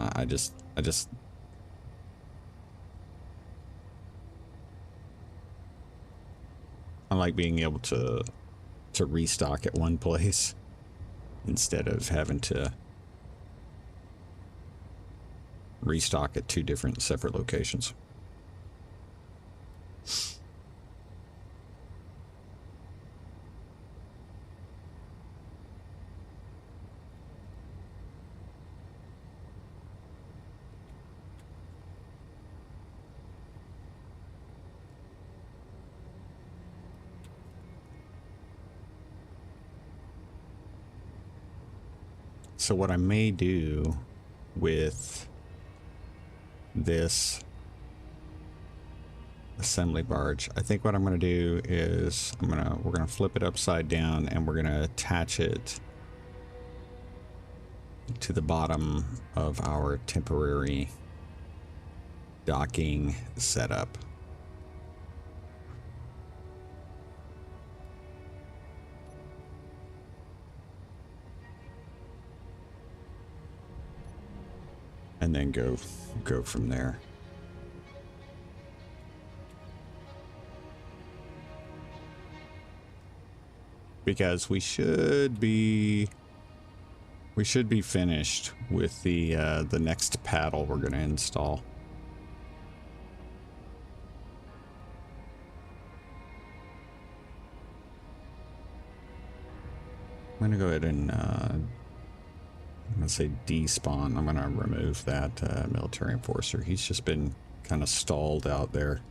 I like being able to restock at one place instead of having to restock at two different separate locations. So what I may do with this assembly barge, I think what I'm going to do is we're going to flip it upside down and we're going to attach it to the bottom of our temporary docking setup. And then go from there. Because we should be finished with the next paddle we're going to install. I'm going to go ahead and I'm going to say despawn. I'm going to remove that military enforcer. He's just been kind of stalled out there.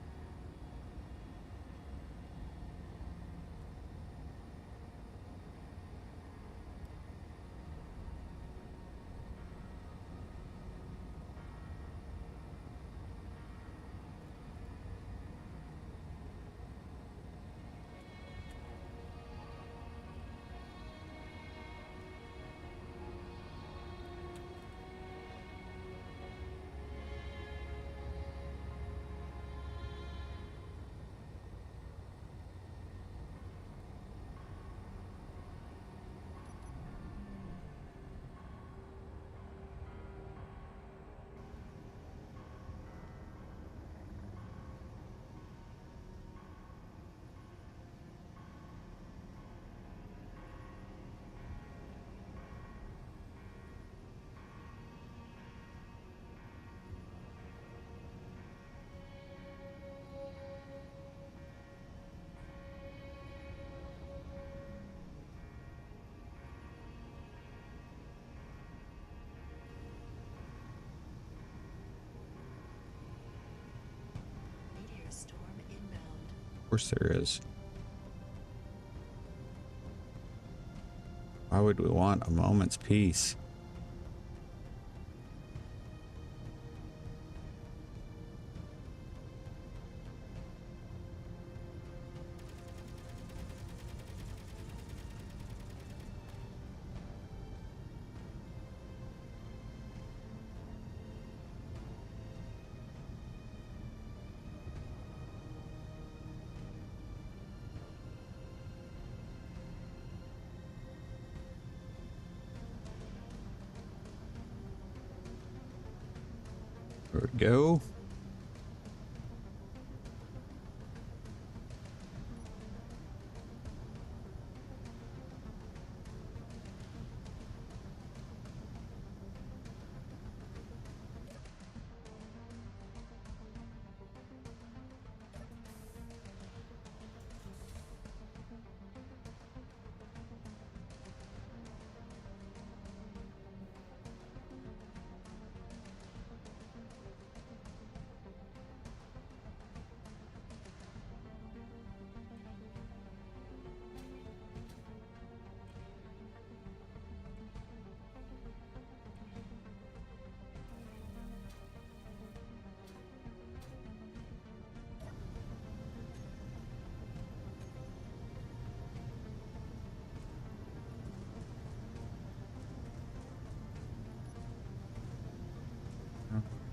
Of course there is. Why would we want a moment's peace? There we go.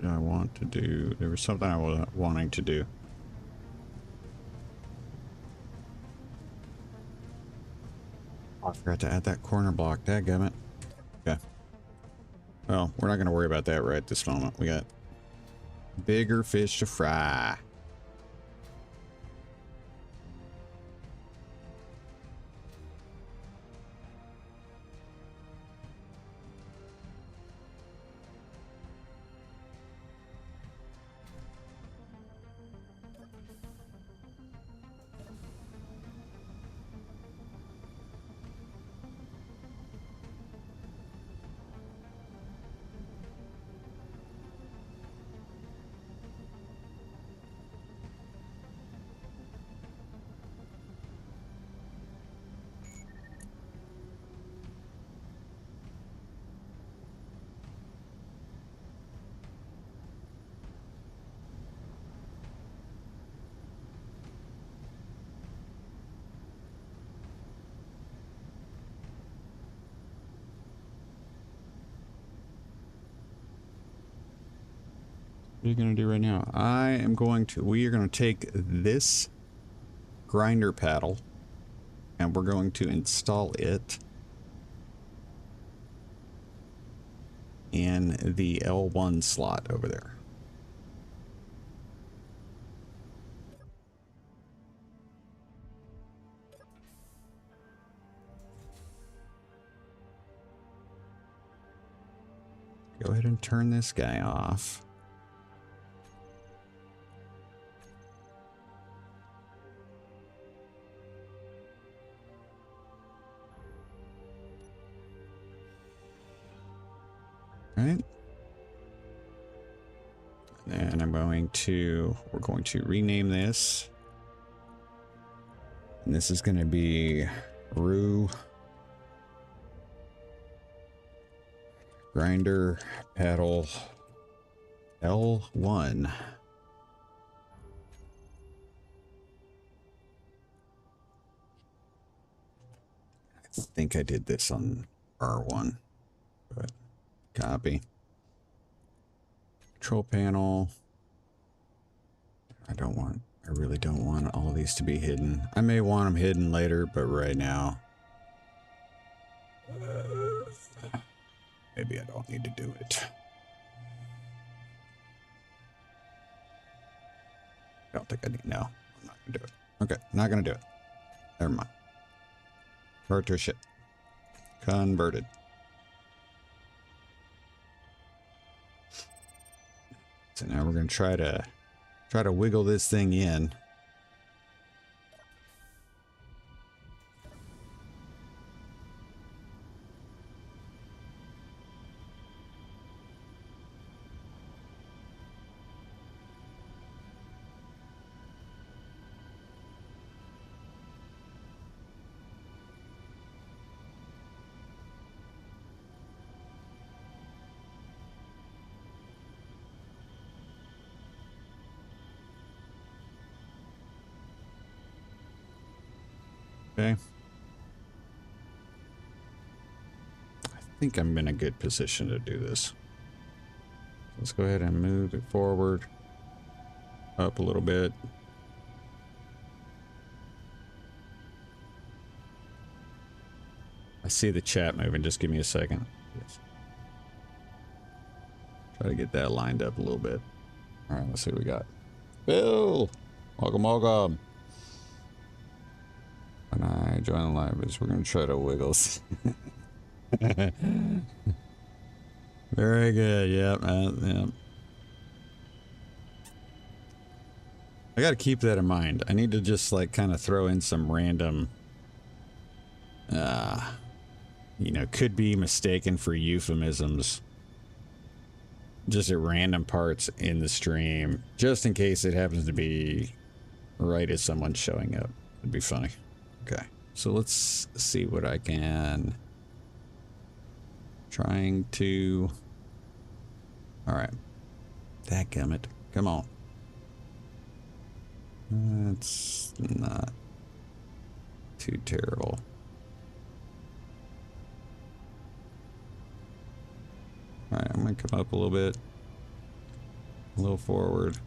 I want to do. There was something I was wanting to do. Oh, I forgot to add that corner block. Dadgummit. Okay. Well, we're not going to worry about that right at this moment. We got bigger fish to fry. What are you going to do right now? We are going to take this grinder paddle and we're going to install it in the L1 slot over there. Go ahead and turn this guy off. Right. And we're going to rename this. And this is going to be Rue Grinder Paddle L1. I think I did this on R1, but copy. Control panel. I really don't want all of these to be hidden. I may want them hidden later, but right now, maybe I don't need to do it. I don't think I need, no, I'm not gonna do it. Okay, not gonna do it. Never mind. Convert ship. Converted. So now we're gonna try to wiggle this thing in. Okay. I think I'm in a good position to do this. Let's go ahead and move it forward. Up a little bit. I see the chat moving. Just give me a second. Yes. Try to get that lined up a little bit. All right, let's see what we got. Bill! Welcome, welcome. When I join the live, we're going to try to wiggle. Very good. Yep. Yep. I got to keep that in mind. I need to just like kind of throw in some random, you know, could be mistaken for euphemisms. Just at random parts in the stream, just in case it happens to be right as someone's showing up. It'd be funny. Okay, so let's see what I can. Trying to. All right, dadgummit, come on. That's not too terrible. All right, I'm gonna come up a little bit, a little forward.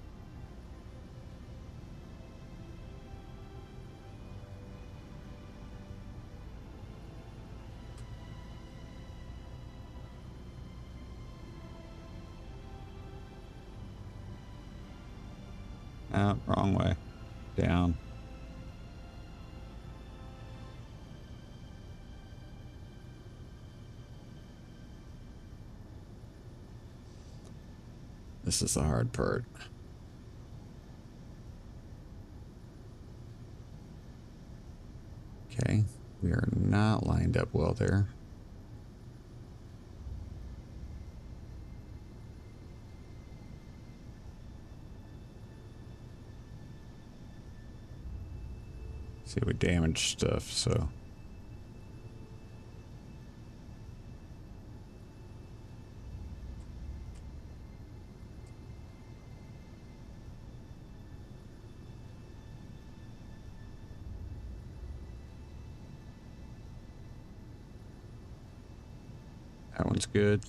Wrong way. Down. This is the hard part. Okay, we are not lined up well there. See, we damaged stuff, so. That one's good.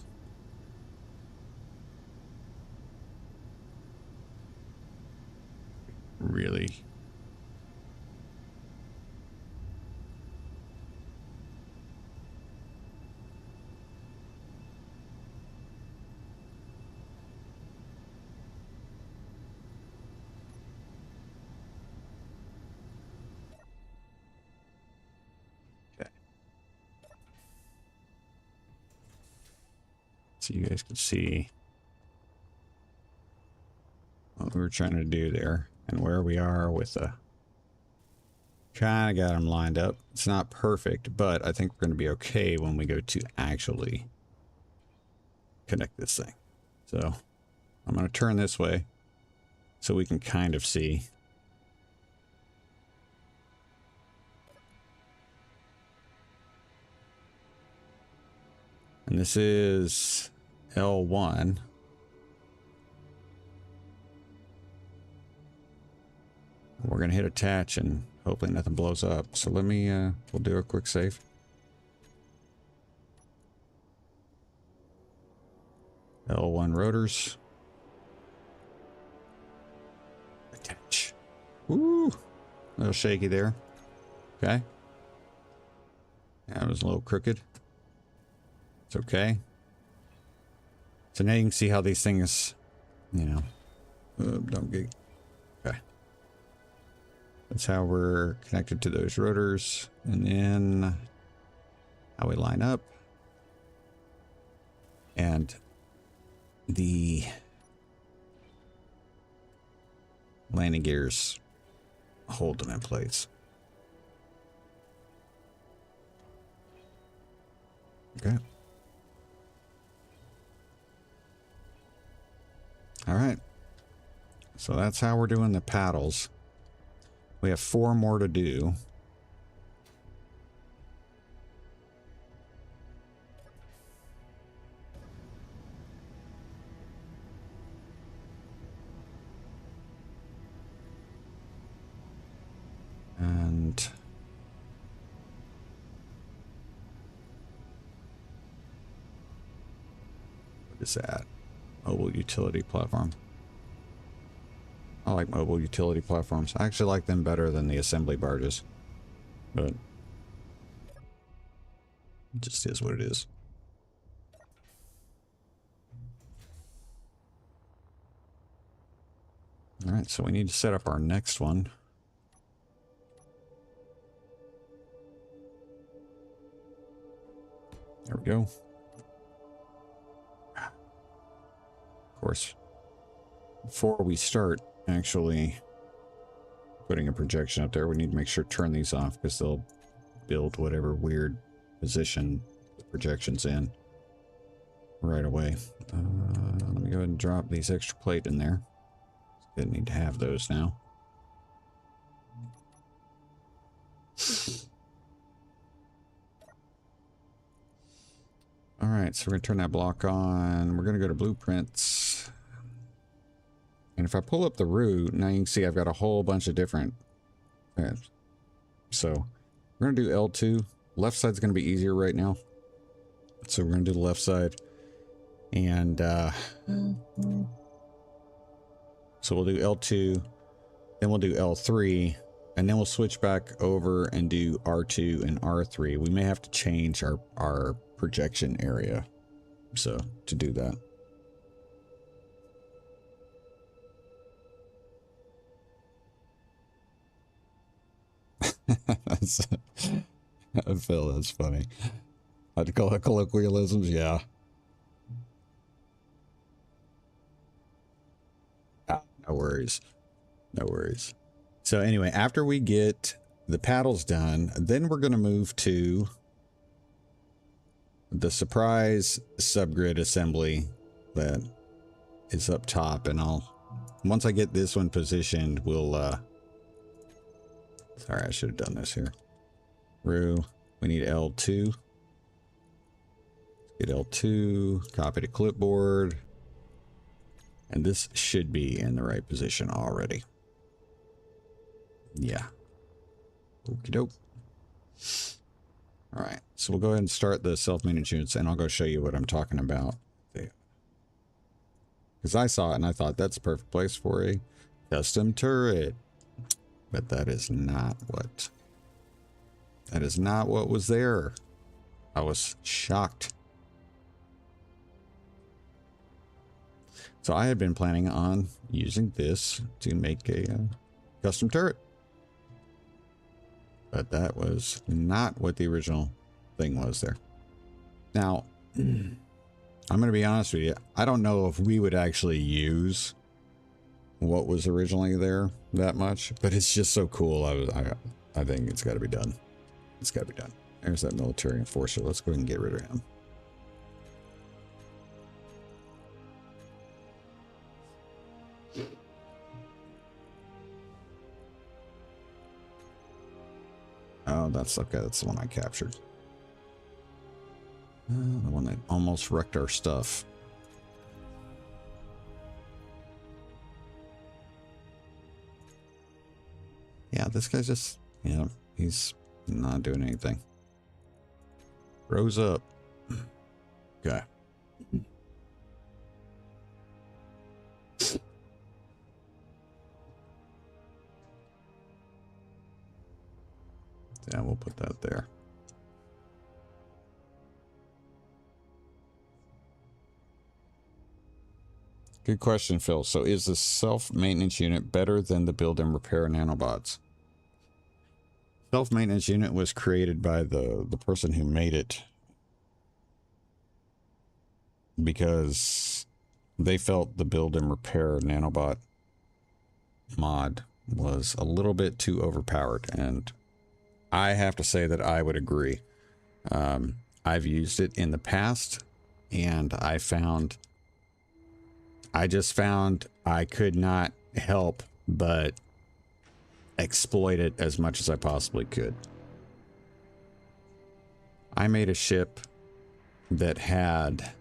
Really. Okay. So you guys can see what we were trying to do there and where we are with the kind of got them lined up. It's not perfect, but I think we're going to be okay when we go to actually connect this thing. So I'm going to turn this way so we can kind of see. And this is L1. We're going to hit attach and hopefully nothing blows up. So let me, we'll do a quick save. L1 rotors. Attach. Woo! A little shaky there. Okay. That was a little crooked. It's okay. So now you can see how these things, you know, don't get. Okay. That's how we're connected to those rotors. And then how we line up. And the landing gears hold them in place. Okay. All right. So that's how we're doing the paddles. We have 4 more to do. And what is that? Mobile utility platform. I like mobile utility platforms. I actually like them better than the assembly barges. But it just is what it is. All right, so we need to set up our next one. There we go. Of course, before we start actually putting a projection up there, we need to make sure to turn these off because they'll build whatever weird position the projection's in right away. Let me go ahead and drop these extra plate in there. Didn't need to have those now. All right, so we're going to turn that block on. We're going to go to blueprints. And if I pull up the route, now you can see I've got a whole bunch of different. So we're going to do L2. Left side's going to be easier right now. So we're going to do the left side. And so we'll do L2. Then we'll do L3. And then we'll switch back over and do R2 and R3. We may have to change our projection area. So to do that. That's, Phil, that's funny. I'd call it colloquialisms, yeah. No worries. No worries. So anyway, after we get the paddles done, then we're going to move to the surprise subgrid assembly that is up top. And once I get this one positioned, we'll, sorry, I should have done this here. We need L2. Get L2, copy to clipboard. And this should be in the right position already. Yeah. Okie doke. All right. So we'll go ahead and start the self-managed units, and I'll go show you what I'm talking about. Because I saw it and I thought that's a perfect place for a custom turret. But that is not what was there. I was shocked. So I had been planning on using this to make a custom turret. But that was not what the original thing was there. Now, I'm going to be honest with you. I don't know if we would actually use what was originally there that much, but it's just so cool. I think it's got to be done. It's got to be done. There's that military enforcer. Let's go ahead and get rid of him. Oh, that's okay. That's the one I captured. The one that almost wrecked our stuff. Yeah, this guy's just, he's not doing anything. Rose up. Okay. Yeah, we'll put that there. Good question, Phil. So is the self-maintenance unit better than the build and repair nanobots? Self-maintenance unit was created by the person who made it because they felt the build and repair nanobot mod was a little bit too overpowered, and I have to say that I would agree. I've used it in the past, and I just found I could not help but exploit it as much as I possibly could. I made a ship that had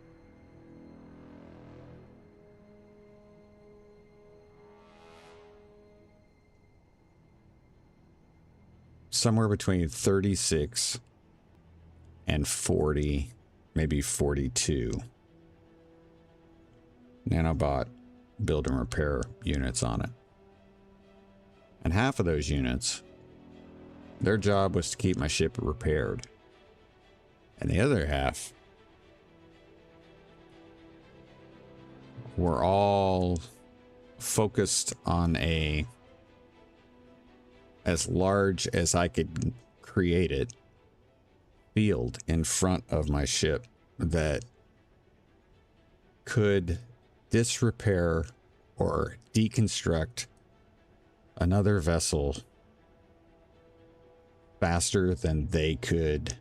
somewhere between 36 and 40, maybe 42 nanobot build and repair units on it. And half of those units, their job was to keep my ship repaired. And the other half were all focused on as large as I could create it, field in front of my ship that could disrepair or deconstruct another vessel faster than they could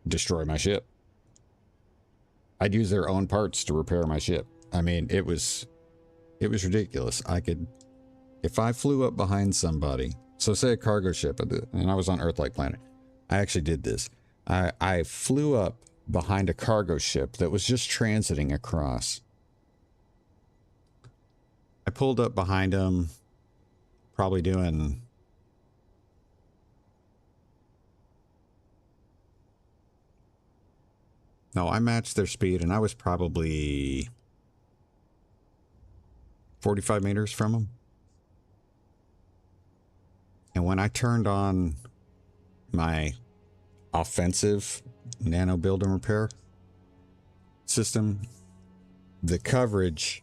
destroy my ship. I'd use their own parts to repair my ship. I mean, it was ridiculous. If I flew up behind somebody, so say a cargo ship, and I was on Earth-like planet. I actually did this. I flew up behind a cargo ship that was just transiting across. I pulled up behind them, probably doing no, I matched their speed, and I was probably 45 meters from them. And when I turned on my offensive nano build and repair system, the coverage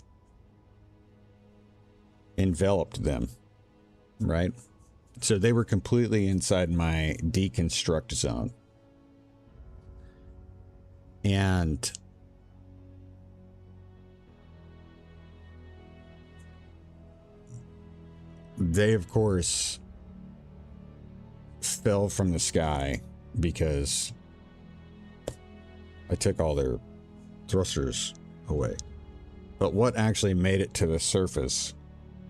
enveloped them right? So they were completely inside my deconstruct zone. And they, of course, fell from the sky because I took all their thrusters away. But what actually made it to the surface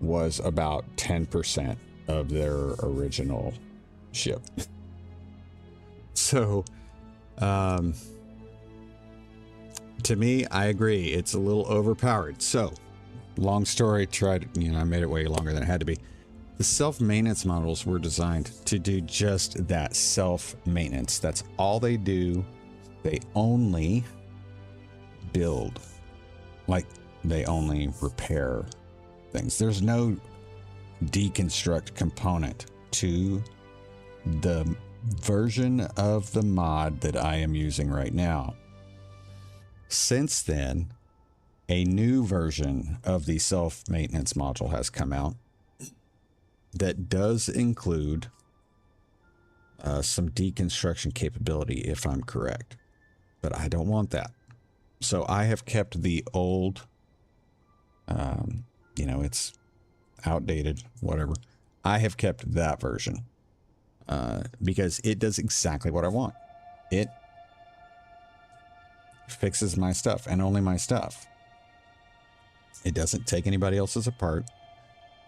was about 10% of their original ship. So, to me, I agree. It's a little overpowered. So, long story, I made it way longer than it had to be. The self-maintenance models were designed to do just that, self-maintenance. That's all they do. They only build. Like, they only repair things. There's no deconstruct component to the version of the mod that I am using right now. Since then, a new version of the self-maintenance module has come out that does include some deconstruction capability, if I'm correct. But I don't want that. So I have kept the old, it's outdated, whatever. I have kept that version because it does exactly what I want. It fixes my stuff and only my stuff. It doesn't take anybody else's apart.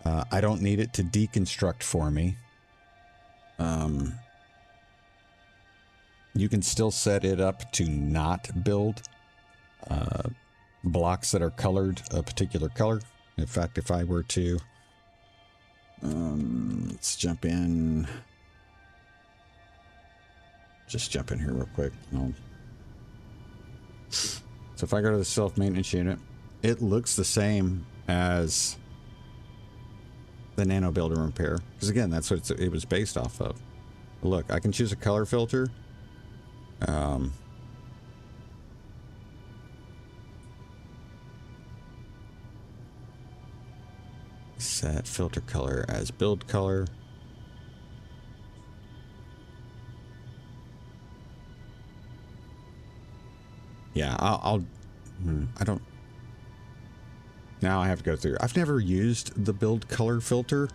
I don't need it to deconstruct for me. You can still set it up to not build blocks that are colored a particular color. In fact, if I were to, let's jump in. Just jump in here real quick. So if I go to the self-maintenance unit, it looks the same as the nano build and repair, because again, that's what it was based off of. Look, I can choose a color filter. Set filter color as build color. Yeah, I don't. Now I have to go through. I've never used the build color filter,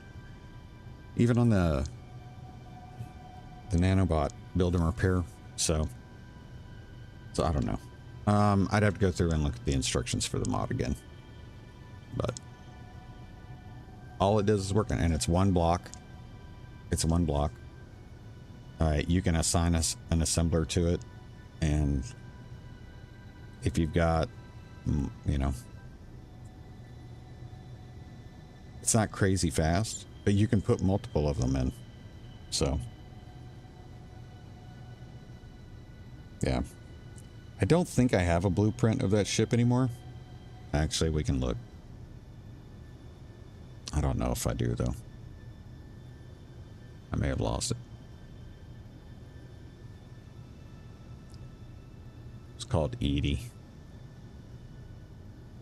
even on the nanobot build and repair. So I don't know. I'd have to go through and look at the instructions for the mod again. But all it does is working, and it's one block. It's one block. You can assign us an assembler to it, and if you've got, it's not crazy fast, but you can put multiple of them in. So, yeah. I don't think I have a blueprint of that ship anymore. Actually, we can look. I don't know if I do, though. I may have lost it. It's called Edie.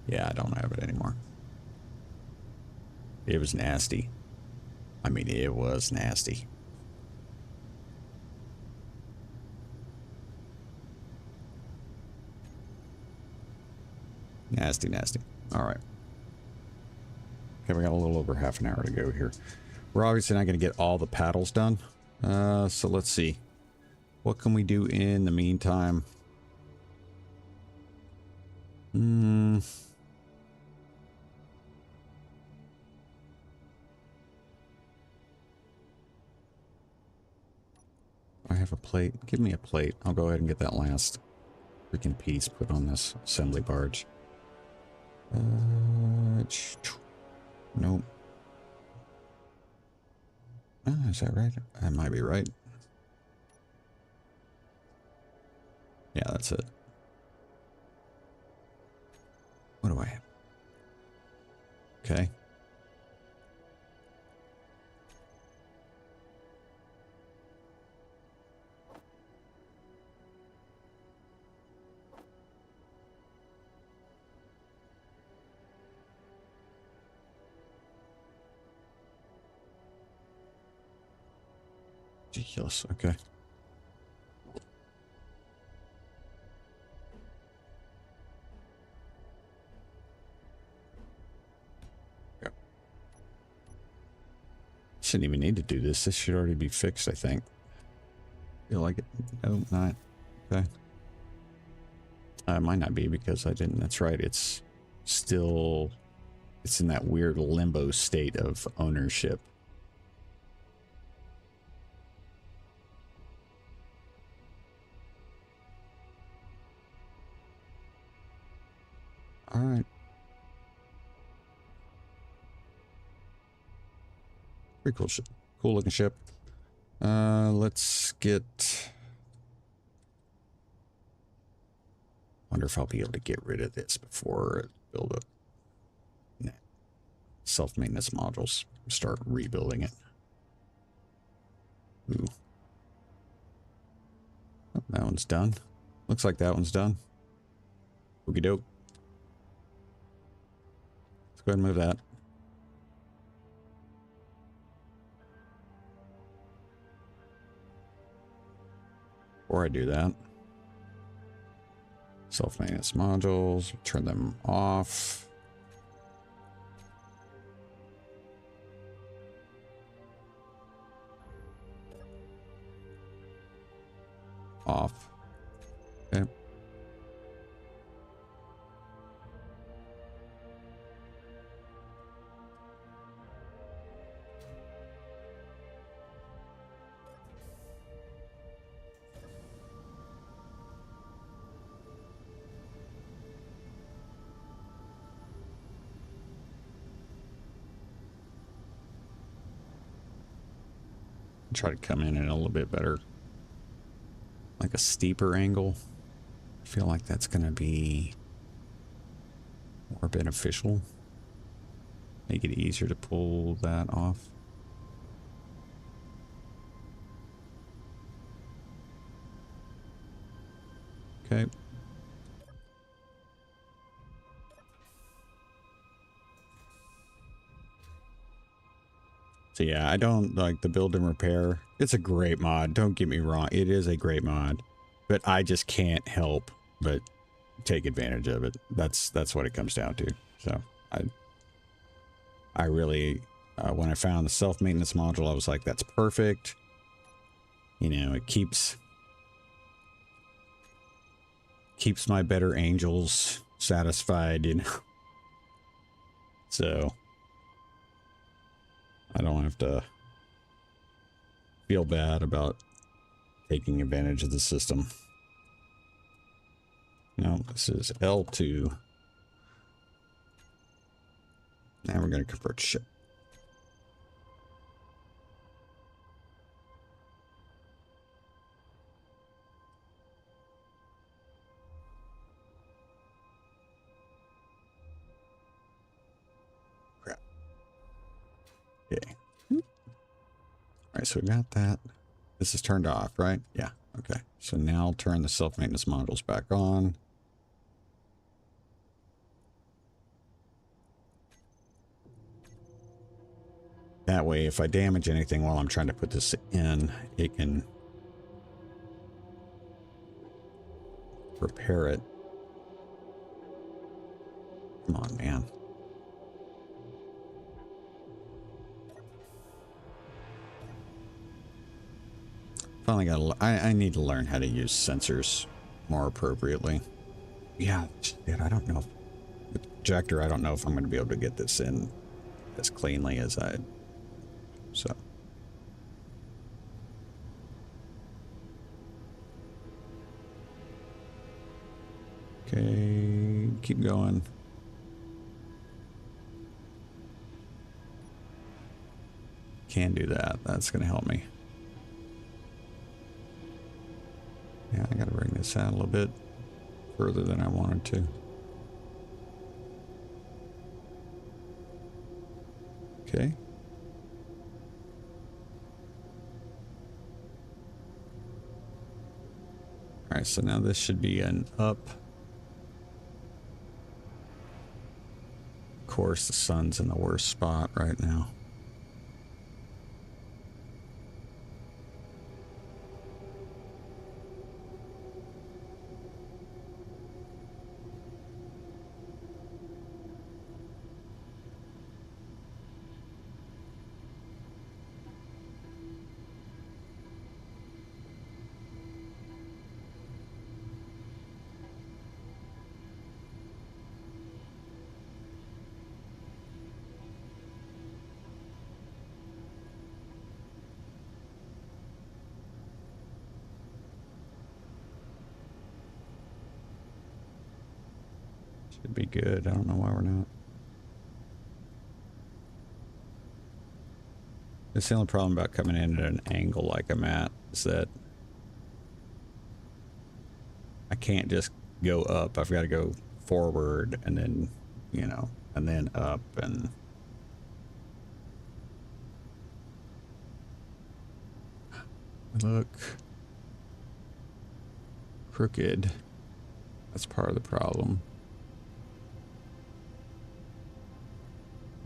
Yeah, I don't have it anymore. It was nasty. I mean, it was nasty. Nasty, nasty. All right. Okay, we got a little over half an hour to go here. We're obviously not going to get all the paddles done. So let's see. What can we do in the meantime? I have a plate. Give me a plate. I'll go ahead and get that last freaking piece put on this assembly barge. Nope. Is that right? I might be right. Yeah, that's it. What do I have? Okay. Ridiculous. Okay. Yep. Shouldn't even need to do this. This should already be fixed, I think. Feel like it. No, not. Okay. It might not be because I didn't. That's right. It's still. It's in that weird limbo state of ownership. All right. Pretty cool ship. Cool looking ship. Let's get. Wonder if I'll be able to get rid of this before I build up self-maintenance modules. Start rebuilding it. Ooh. Oh, that one's done. Looks like that one's done. Okie doke. Let's go ahead and move that. Before I do that, self-maintenance modules, turn them off. Off. Okay. Try to come in at a little bit better, like a steeper angle. I feel like that's going to be more beneficial. Make it easier to pull that off. Okay. So yeah, I don't like the build and repair. It's a great mod. Don't get me wrong. It is a great mod, but I just can't help but take advantage of it. That's what it comes down to. So I really, when I found the self-maintenance module, I was like, that's perfect. You know, it keeps my better angels satisfied, you know. So I don't have to feel bad about taking advantage of the system. No, this is L2. Now we're going to convert ship. Crap. Okay. All right, so we got that. This is turned off, right? Yeah. Okay. So now I'll turn the self-maintenance modules back on. That way, if I damage anything while I'm trying to put this in, it can repair it. Come on, man. Finally got I need to learn how to use sensors more appropriately. Yeah, shit, I don't know. With the projector, I don't know if I'm going to be able to get this in as cleanly as I... So. Okay, keep going. Can do that. That's going to help me. Yeah, I got to bring this out a little bit further than I wanted to. Okay. All right, so now this should be an up. Of course, the sun's in the worst spot right now. Should be good. I don't know why we're not. That's the only problem about coming in at an angle like I'm at, is that I can't just go up. I've got to go forward and then, you know, and then up and... Look. Crooked. That's part of the problem.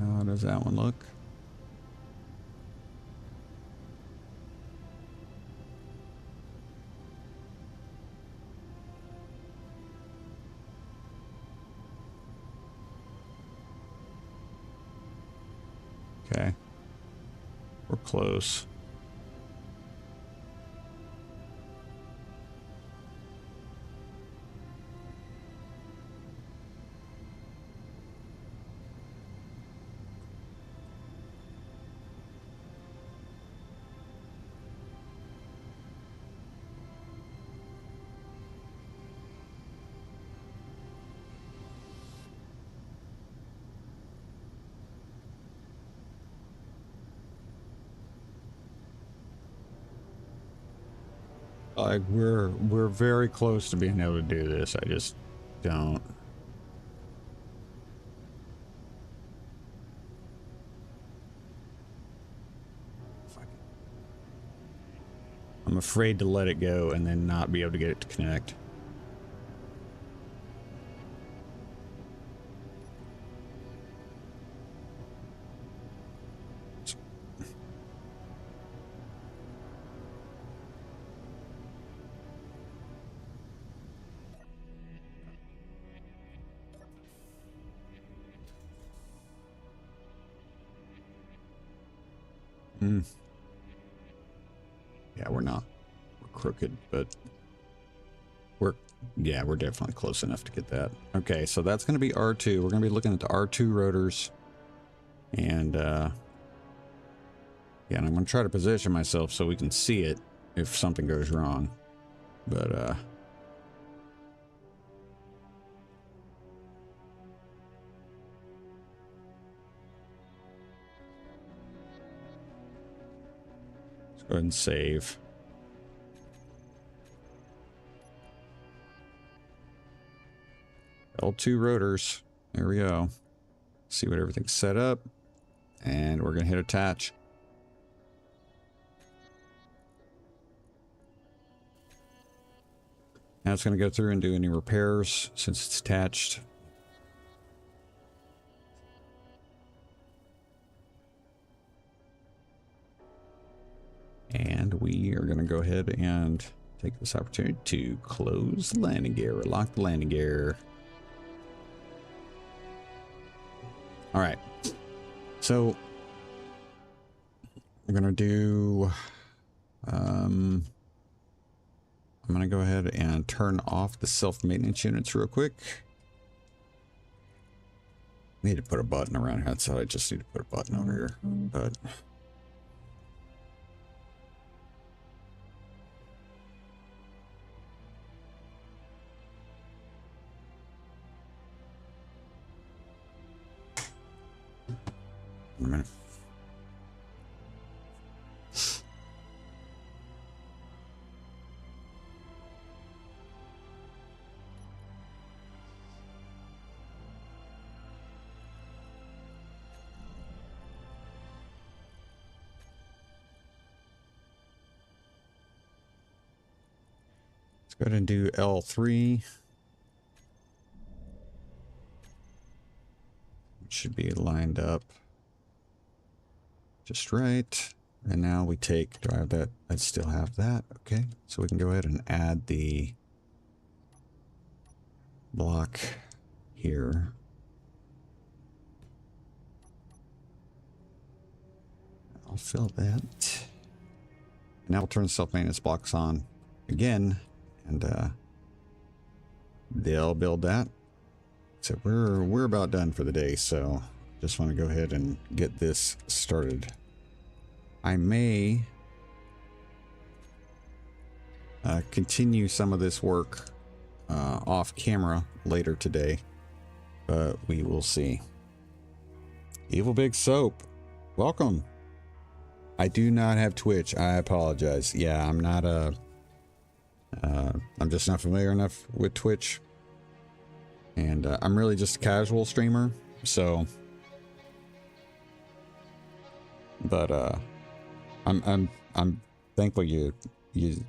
How does that one look? Okay. We're close. Like we're very close to being able to do this. I just don't. I'm afraid to let it go and then not be able to get it to connect. Yeah, we're not. We're crooked, but we're definitely close enough to get that. Okay, so that's going to be R2. We're going to be looking at the R2 rotors. And, yeah, and I'm going to try to position myself so we can see it if something goes wrong. But, let's go ahead and save. L2 rotors. There we go. See what everything's set up. And we're going to hit attach. Now it's going to go through and do any repairs since it's attached. And we are going to go ahead and take this opportunity to close the landing gear, or lock the landing gear. All right. So we're going to do, I'm going to go ahead and turn off the self-maintenance units real quick. Need to put a button around here, so I just need to put a button over here, but... a minute. Let's go ahead and do L3. It should be lined up just right. And now we take, do I have that? I still have that. Okay. So we can go ahead and add the block here. I'll fill that. Now we'll turn the self-maintenance blocks on again, and they'll build that. So we're about done for the day, so just want to go ahead and get this started. I may continue some of this work off camera later today. but we will see. Evil Big Soap, welcome. I do not have Twitch. I apologize. Yeah, I'm not I'm just not familiar enough with Twitch, and I'm really just a casual streamer. So, but I'm thankful you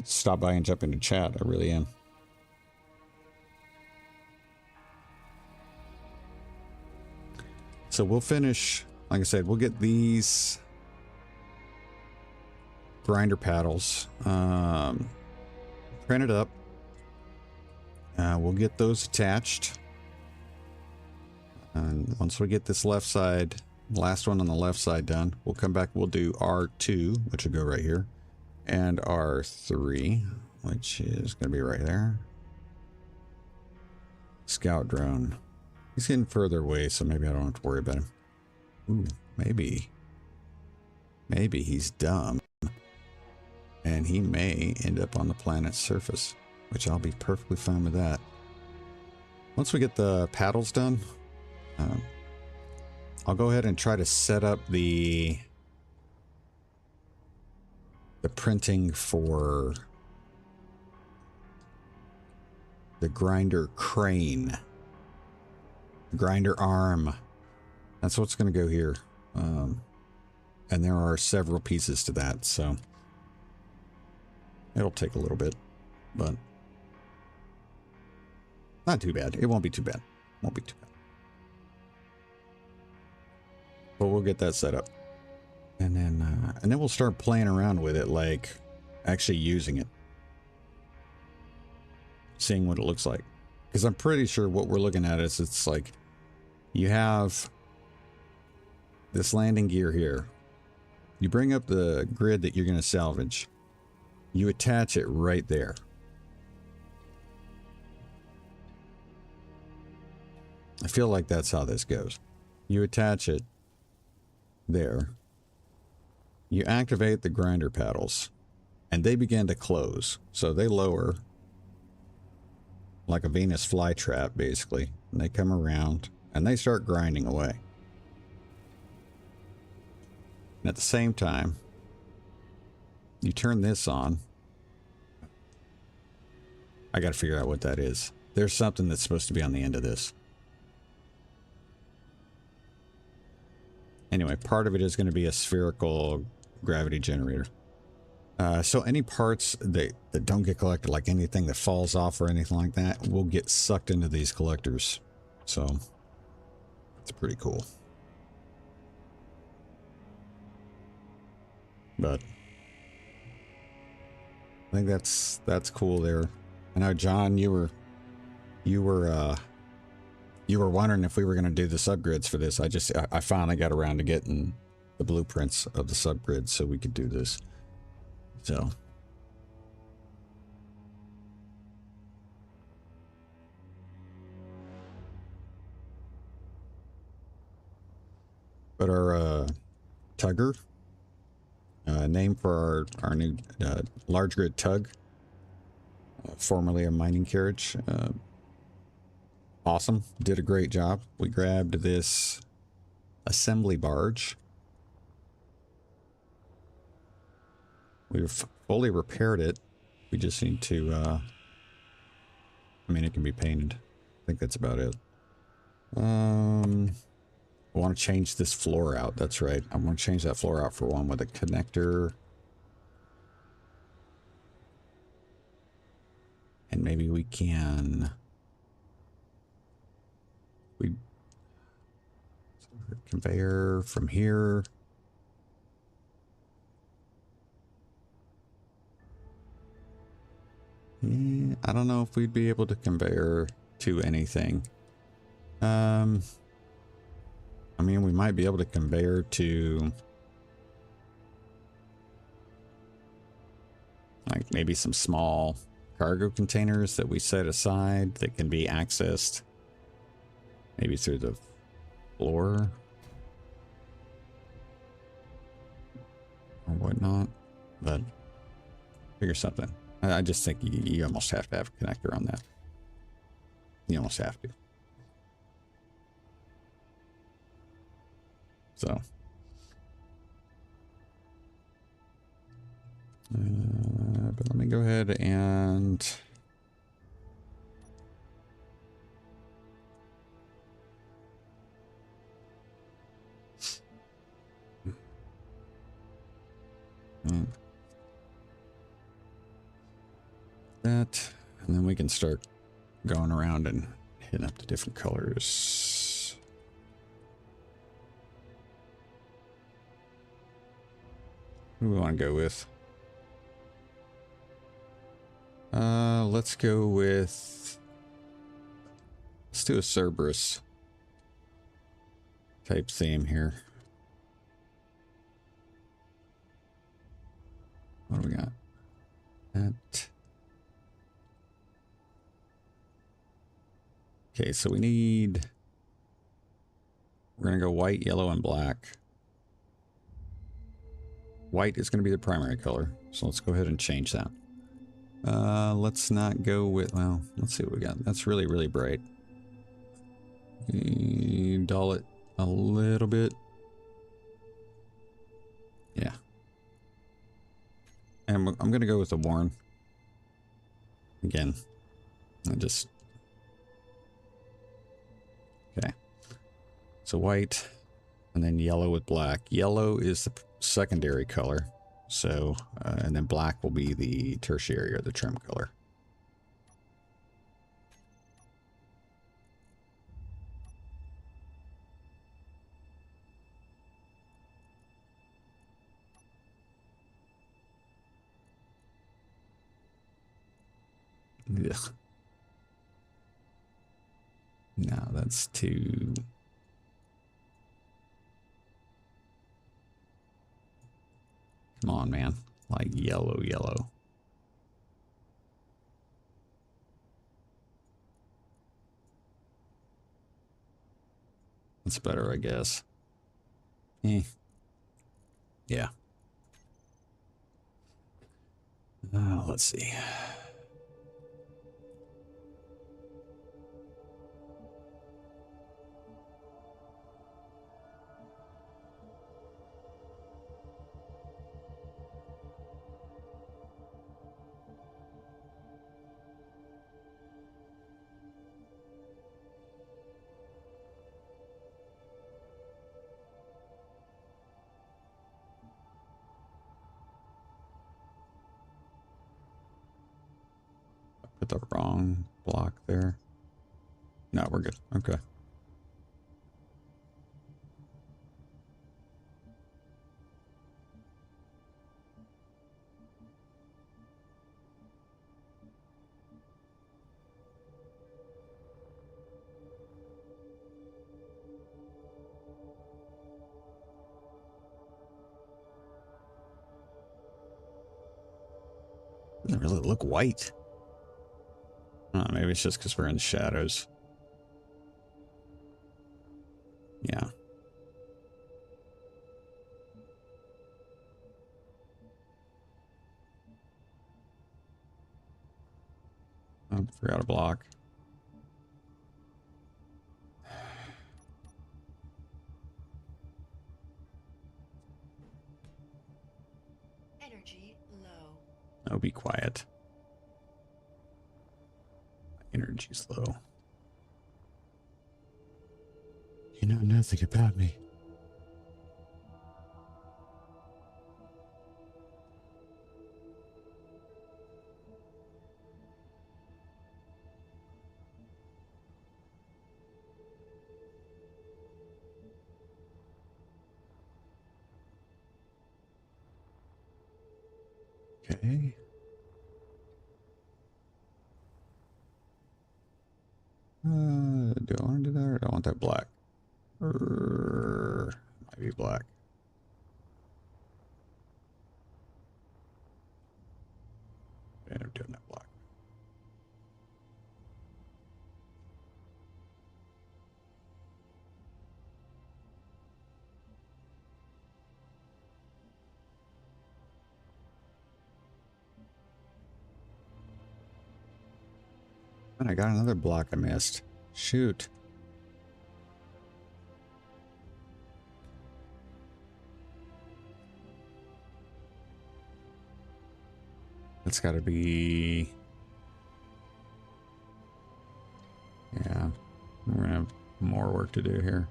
stop by and jump into chat. I really am. So we'll finish, like I said, we'll get these grinder paddles printed up. We'll get those attached. And once we get this left side, last one on the left side done, we'll come back, we'll do R2, which will go right here, and R3, which is going to be right there. Scout drone. He's getting further away, so maybe I don't have to worry about him. Ooh, maybe he's dumb, and he may end up on the planet's surface, which I'll be perfectly fine with that. Once we get the paddles done, I'll go ahead and try to set up the printing for the grinder crane. Grinder arm. That's what's going to go here. And there are several pieces to that, so it'll take a little bit, but not too bad. It won't be too bad. Won't be too bad. But we'll get that set up. And then we'll start playing around with it, like actually using it. Seeing what it looks like. Because I'm pretty sure what we're looking at is it's like you have this landing gear here. You bring up the grid that you're going to salvage. You attach it right there. I feel like that's how this goes. You attach it there. You activate the grinder paddles and they begin to close. So they lower like a Venus flytrap, basically. And they come around and they start grinding away. And at the same time, you turn this on. I got to figure out what that is. There's something that's supposed to be on the end of this. Anyway, part of it is going to be a spherical gravity generator. So any parts that don't get collected, like anything that falls off or anything like that, will get sucked into these collectors. So it's pretty cool. But I think that's cool there. I know, John, you were wondering if we were going to do the subgrids for this. I finally got around to getting the blueprints of the subgrids so we could do this. So but our tugger, name for our new large grid tug, formerly a mining carriage, awesome, did a great job. We grabbed this assembly barge. We've fully repaired it. We just need to, I mean, it can be painted. I think that's about it. I want to change this floor out. That's right. I want to change that floor out for one with a connector. And maybe we can... conveyor from here. Yeah, I don't know if we'd be able to conveyor to anything. I mean, we might be able to conveyor to like maybe some small cargo containers that we set aside that can be accessed maybe through the floor or whatnot, but figure something. I just think you almost have to have a connector on that. You almost have to. So, but let me go ahead and that, and then we can start going around and hitting up the different colors. What do we want to go with? Let's go with, let's do a Cerberus type theme here. What do we got? That. Okay, so we need, we're going to go white, yellow, and black. White is going to be the primary color, so let's go ahead and change that. Let's not go with, well, let's see what we got. That's really, really bright. Dull it a little bit. Yeah. And I'm going to go with the Warren. Again, I just... Okay. So white, and then yellow with black. Yellow is the secondary color. So, and then black will be the tertiary or the trim color. Ugh. No, that's too... Come on, man. Like yellow, yellow. That's better, I guess. Yeah. Let's see. Put the wrong block there. No, we're good. Okay. Doesn't really look white. Maybe it's just because we're in the shadows. Yeah. I forgot a block. Energy low. Oh, be quiet. Energy's low. You know nothing about me. Okay. Do I want to do that or do I want that black? Might be black. And I'm doing that black. And I got another block I missed. Shoot. That's got to be... Yeah, we're going to have more work to do here.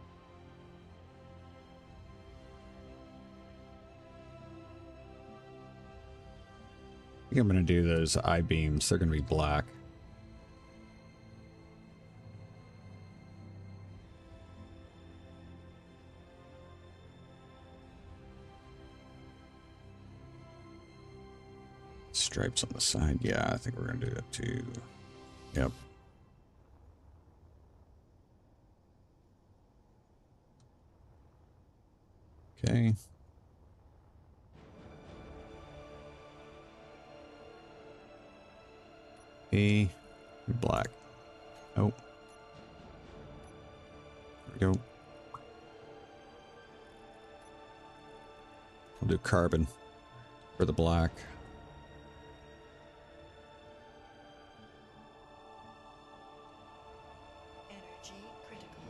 I think I'm going to do those I-beams. They're going to be black. Stripes on the side. Yeah, I think we're going to do that too. Yep. Okay. A black. Oh. There we go. We'll do carbon for the black. Energy critical.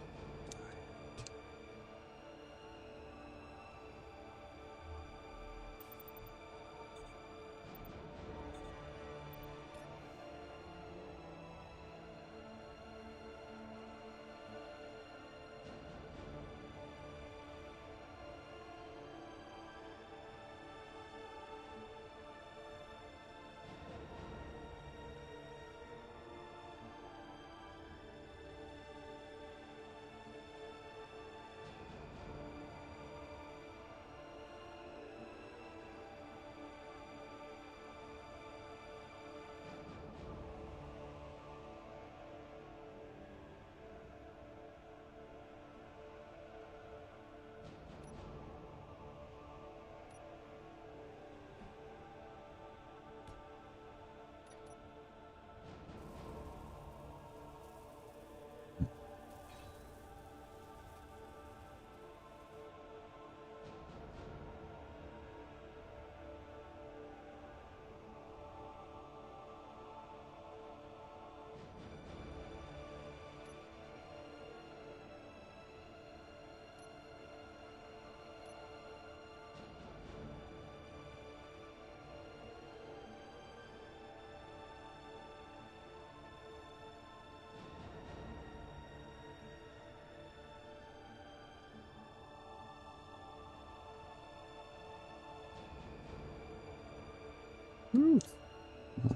Ooh.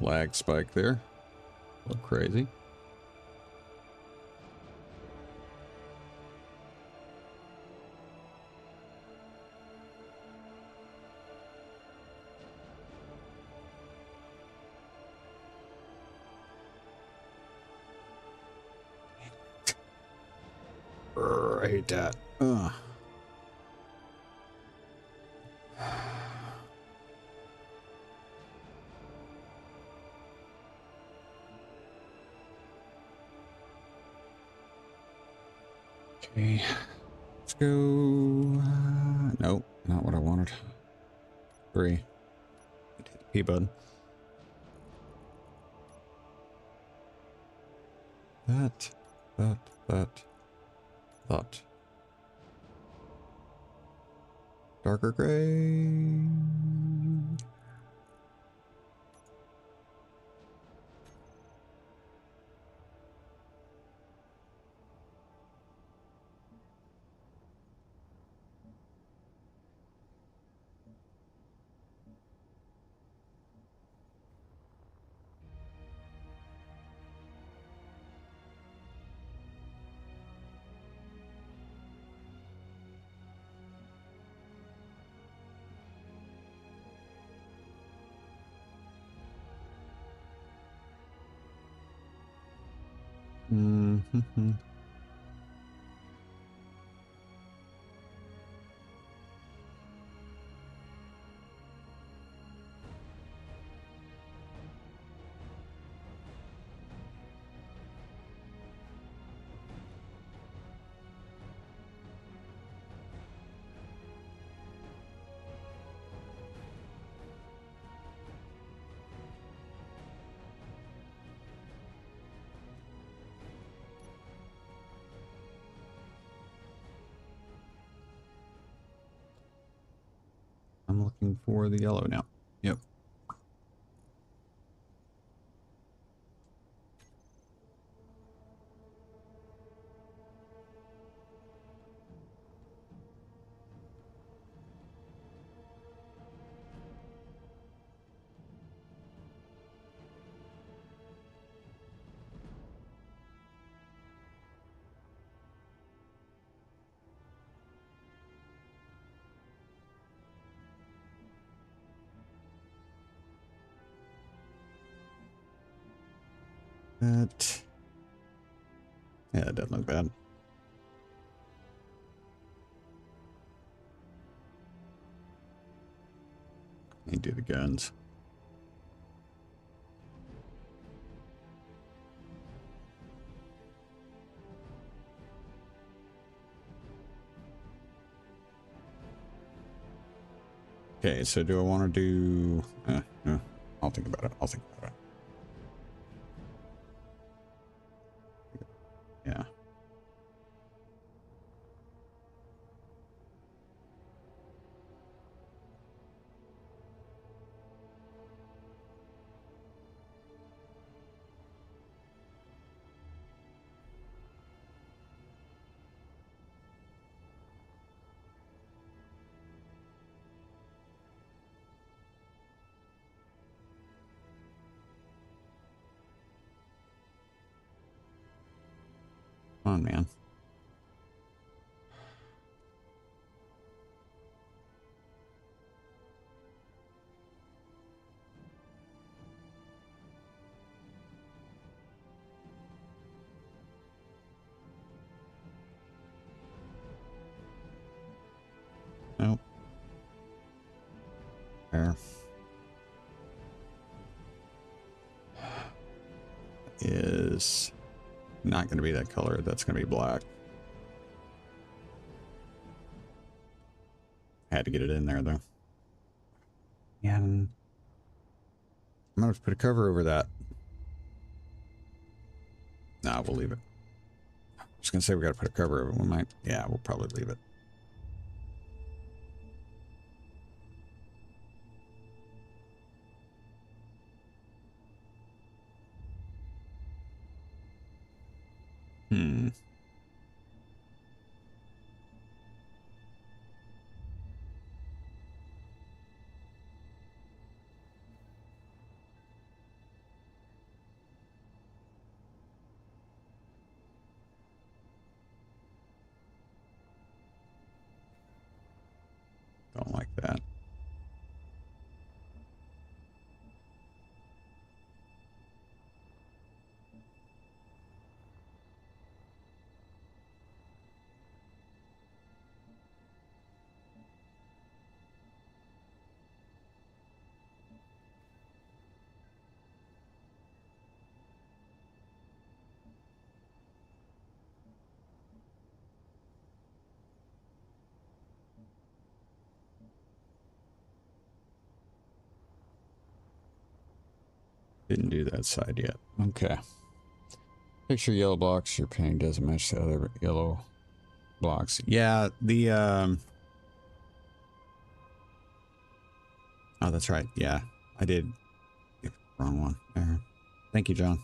Lag spike there. A little crazy. I hate that. Ugh. Okay, let's go. Nope, not what I wanted. 3. Hit the P button. That. Darker gray. Mm-hmm. I'm looking for the yellow now. Yep. That. Yeah, it doesn't look bad. Let me do the guns. Okay, so do I want to do... I'll think about it. I'll think about it. Yeah. Come on, man. Nope. There. Is not going to be that color. That's going to be black. Had to get it in there, though. And I'm going to put a cover over that. Nah, we'll leave it. I was going to say we got to put a cover over it. We might. Yeah, we'll probably leave it. Don't like that. Didn't do that side yet. Okay. Picture yellow blocks. Your painting doesn't match the other yellow blocks. Yeah, the oh, that's right. Yeah, I did. Wrong one. There. Thank you, John.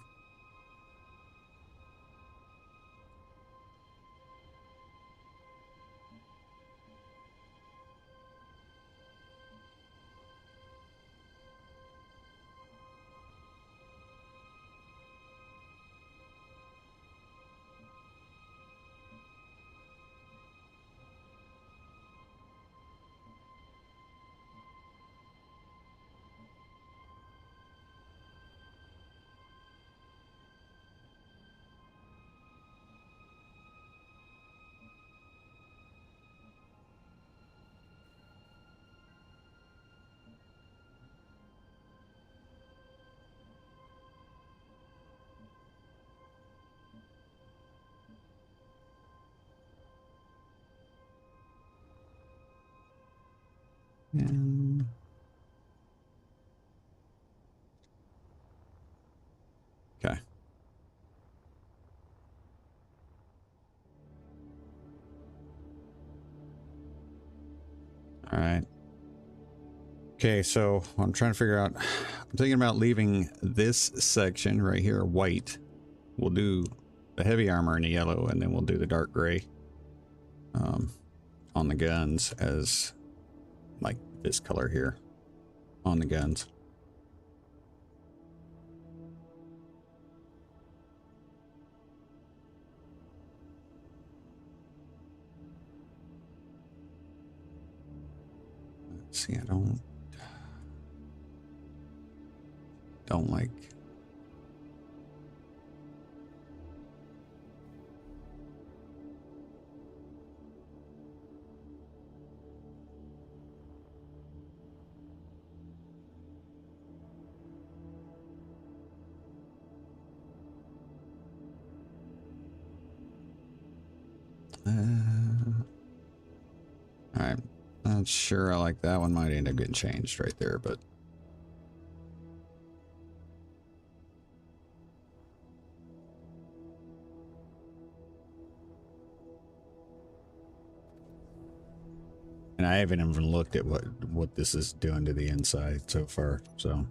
And okay. All right. Okay, so I'm trying to figure out. I'm thinking about leaving this section right here white. We'll do the heavy armor in the yellow, and then we'll do the dark gray on the guns as like this color here on the guns. Let's see, I don't like Not sure I like that one. Might end up getting changed right there, but and I haven't even looked at what this is doing to the inside so far, so.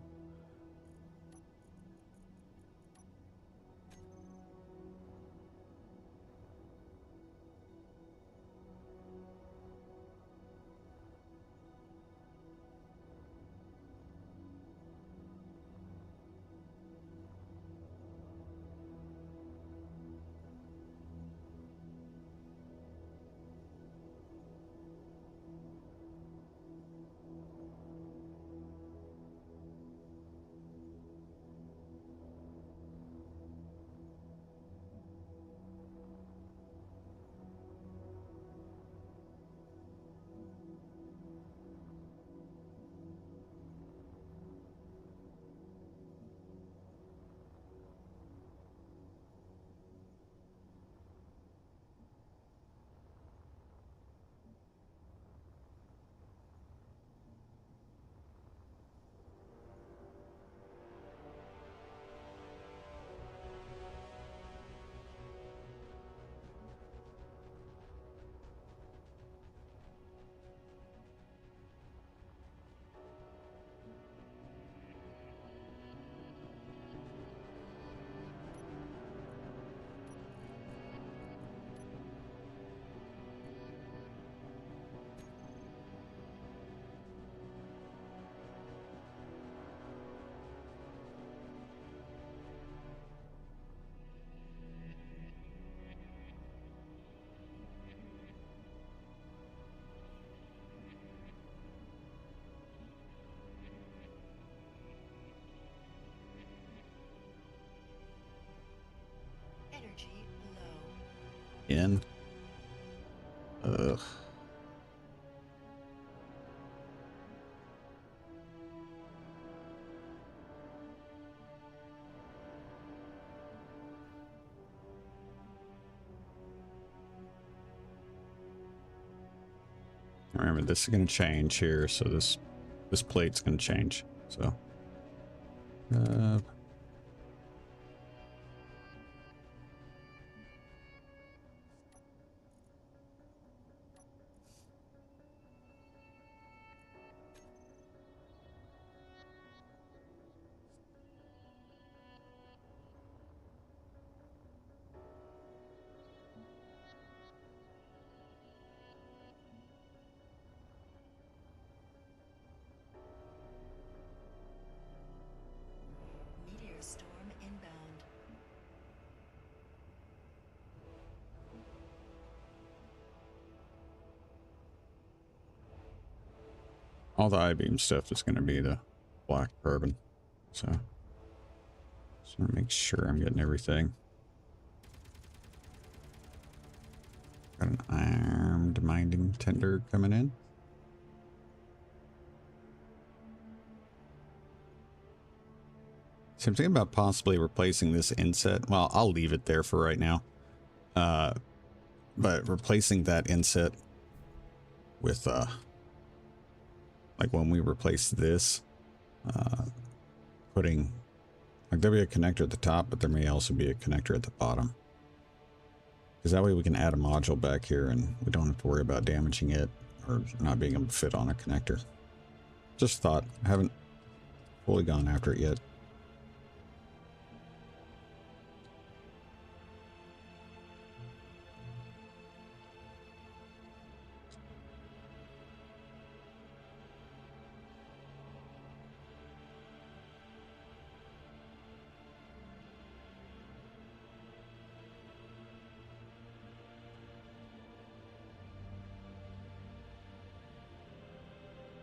Energy low. In. Ugh. Remember, this is going to change here, so this plate's going to change. So, Meteor storm inbound. all the I-beam stuff is going to be the black carbon. So, just want to make sure I'm getting everything. Got an armed mining tender coming in. So I'm thinking about possibly replacing this inset. Well, I'll leave it there for right now. But replacing that inset with, like when we replace this, putting, like there'll be a connector at the top, but there may also be a connector at the bottom. Because that way we can add a module back here and we don't have to worry about damaging it or not being able to fit on a connector. Just thought, I haven't fully gone after it yet.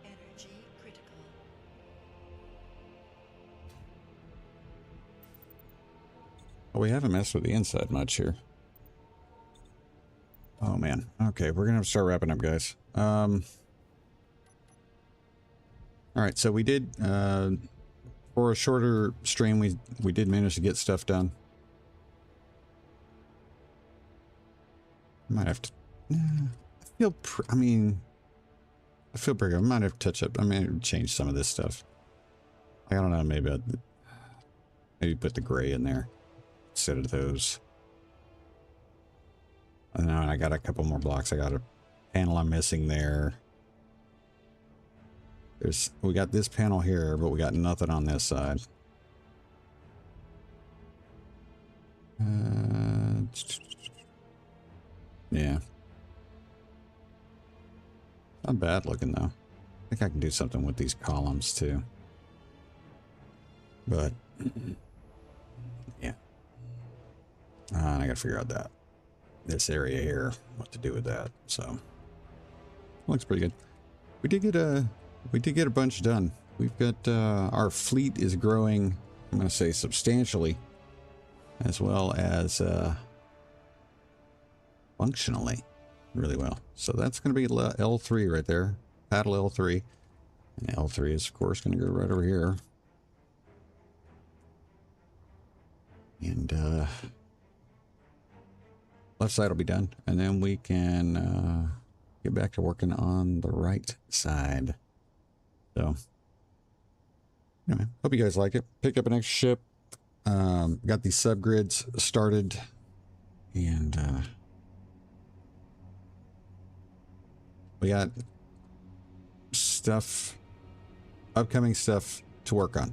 Energy critical. Well, we haven't messed with the inside much here. Oh man. Okay, we're gonna have to start wrapping up, guys. All right, so we did for a shorter stream, we did manage to get stuff done. Might have to. I feel. I mean, I feel pretty good. I might have touched up. I mean, change some of this stuff. I don't know. Maybe put the gray in there instead of those. I know, and I got a couple more blocks. I got a panel I'm missing there. We got this panel here, but we got nothing on this side. Yeah. Not bad looking though. I think I can do something with these columns too. But yeah. And I gotta figure out this area here, what to do with that. So looks pretty good. We did get a bunch done. We've got our fleet is growing, I'm gonna say substantially, as well as functionally really well. So that's going to be L3 right there, paddle L3, and L3 is of course going to go right over here, and left side will be done, and then we can get back to working on the right side. So anyway, hope you guys like it. Picked up an extra ship, got these subgrids started, and we got upcoming stuff to work on.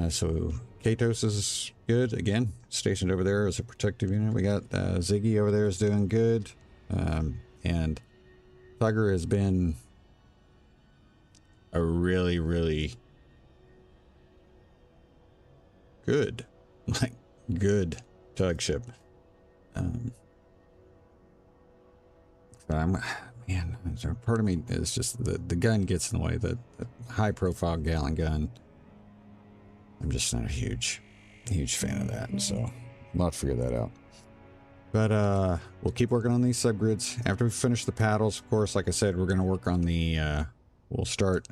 So Katos is good again, stationed over there as a protective unit. We got Ziggy over there is doing good, and Thugger has been a really, really good, like good tug ship. But man, part of me is just the gun gets in the way. The high profile gallon gun, I'm just not a huge fan of that. So we'll have to figure that out. But we'll keep working on these subgrids. After we finish the paddles, of course, like I said, we're going to work on the, we'll start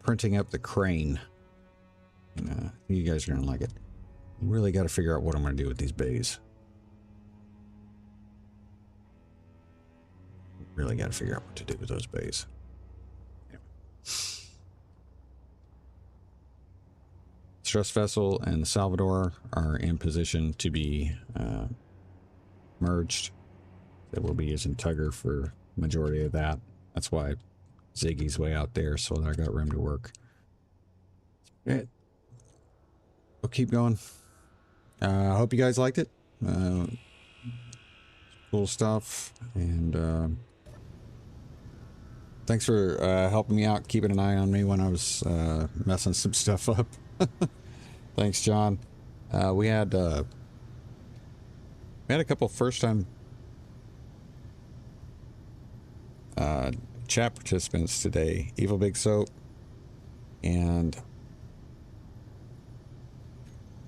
printing up the crane. And, you guys are going to like it. Really got to figure out what I'm going to do with these bays. Really got to figure out what to do with those bays. Anyway. Stress Vessel and the Salvador are in position to be merged. That we'll be using Tugger for majority of that. That's why Ziggy's way out there, so that I got room to work. Okay. We'll keep going. I hope you guys liked it. Cool stuff, and thanks for helping me out, keeping an eye on me when I was messing some stuff up. Thanks, John. We had a couple first-time chat participants today. Evil Big Soap, and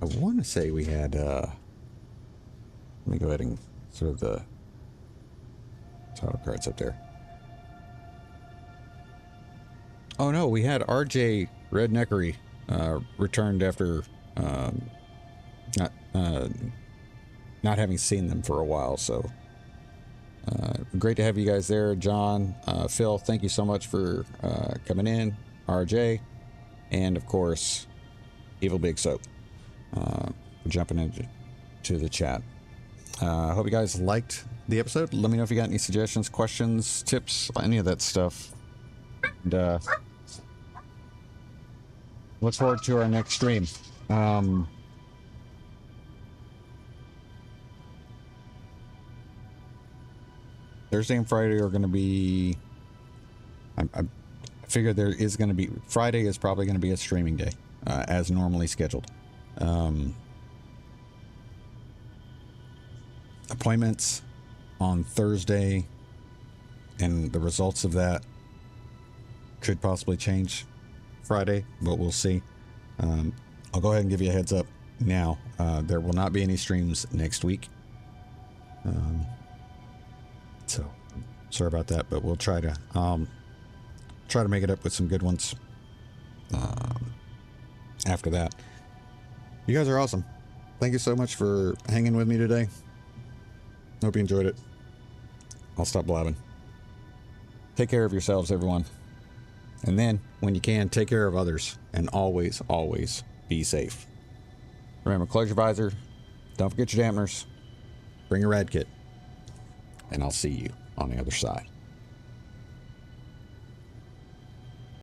I want to say we had. Let me go ahead and sort of the title cards up there. Oh no, we had RJ Redneckery returned after not having seen them for a while, so great to have you guys there. John, Phil, thank you so much for coming in. RJ, and of course Evil Big Soap jumping into the chat. I hope you guys liked the episode. Let me know if you got any suggestions, questions, tips, any of that stuff. And look forward to our next stream. Thursday and Friday are going to be... I figure there is going to be... Friday is probably going to be a streaming day, as normally scheduled. Appointments on Thursday, and the results of that could possibly change Friday, but we'll see. I'll go ahead and give you a heads up now. There will not be any streams next week. So sorry about that, but we'll try to make it up with some good ones after that. You guys are awesome. Thank you so much for hanging with me today. Hope you enjoyed it. I'll stop blabbing. Take care of yourselves, everyone. And then, when you can, take care of others. And always, always be safe. Remember, close your visor. Don't forget your dampeners. Bring your rad kit. And I'll see you on the other side.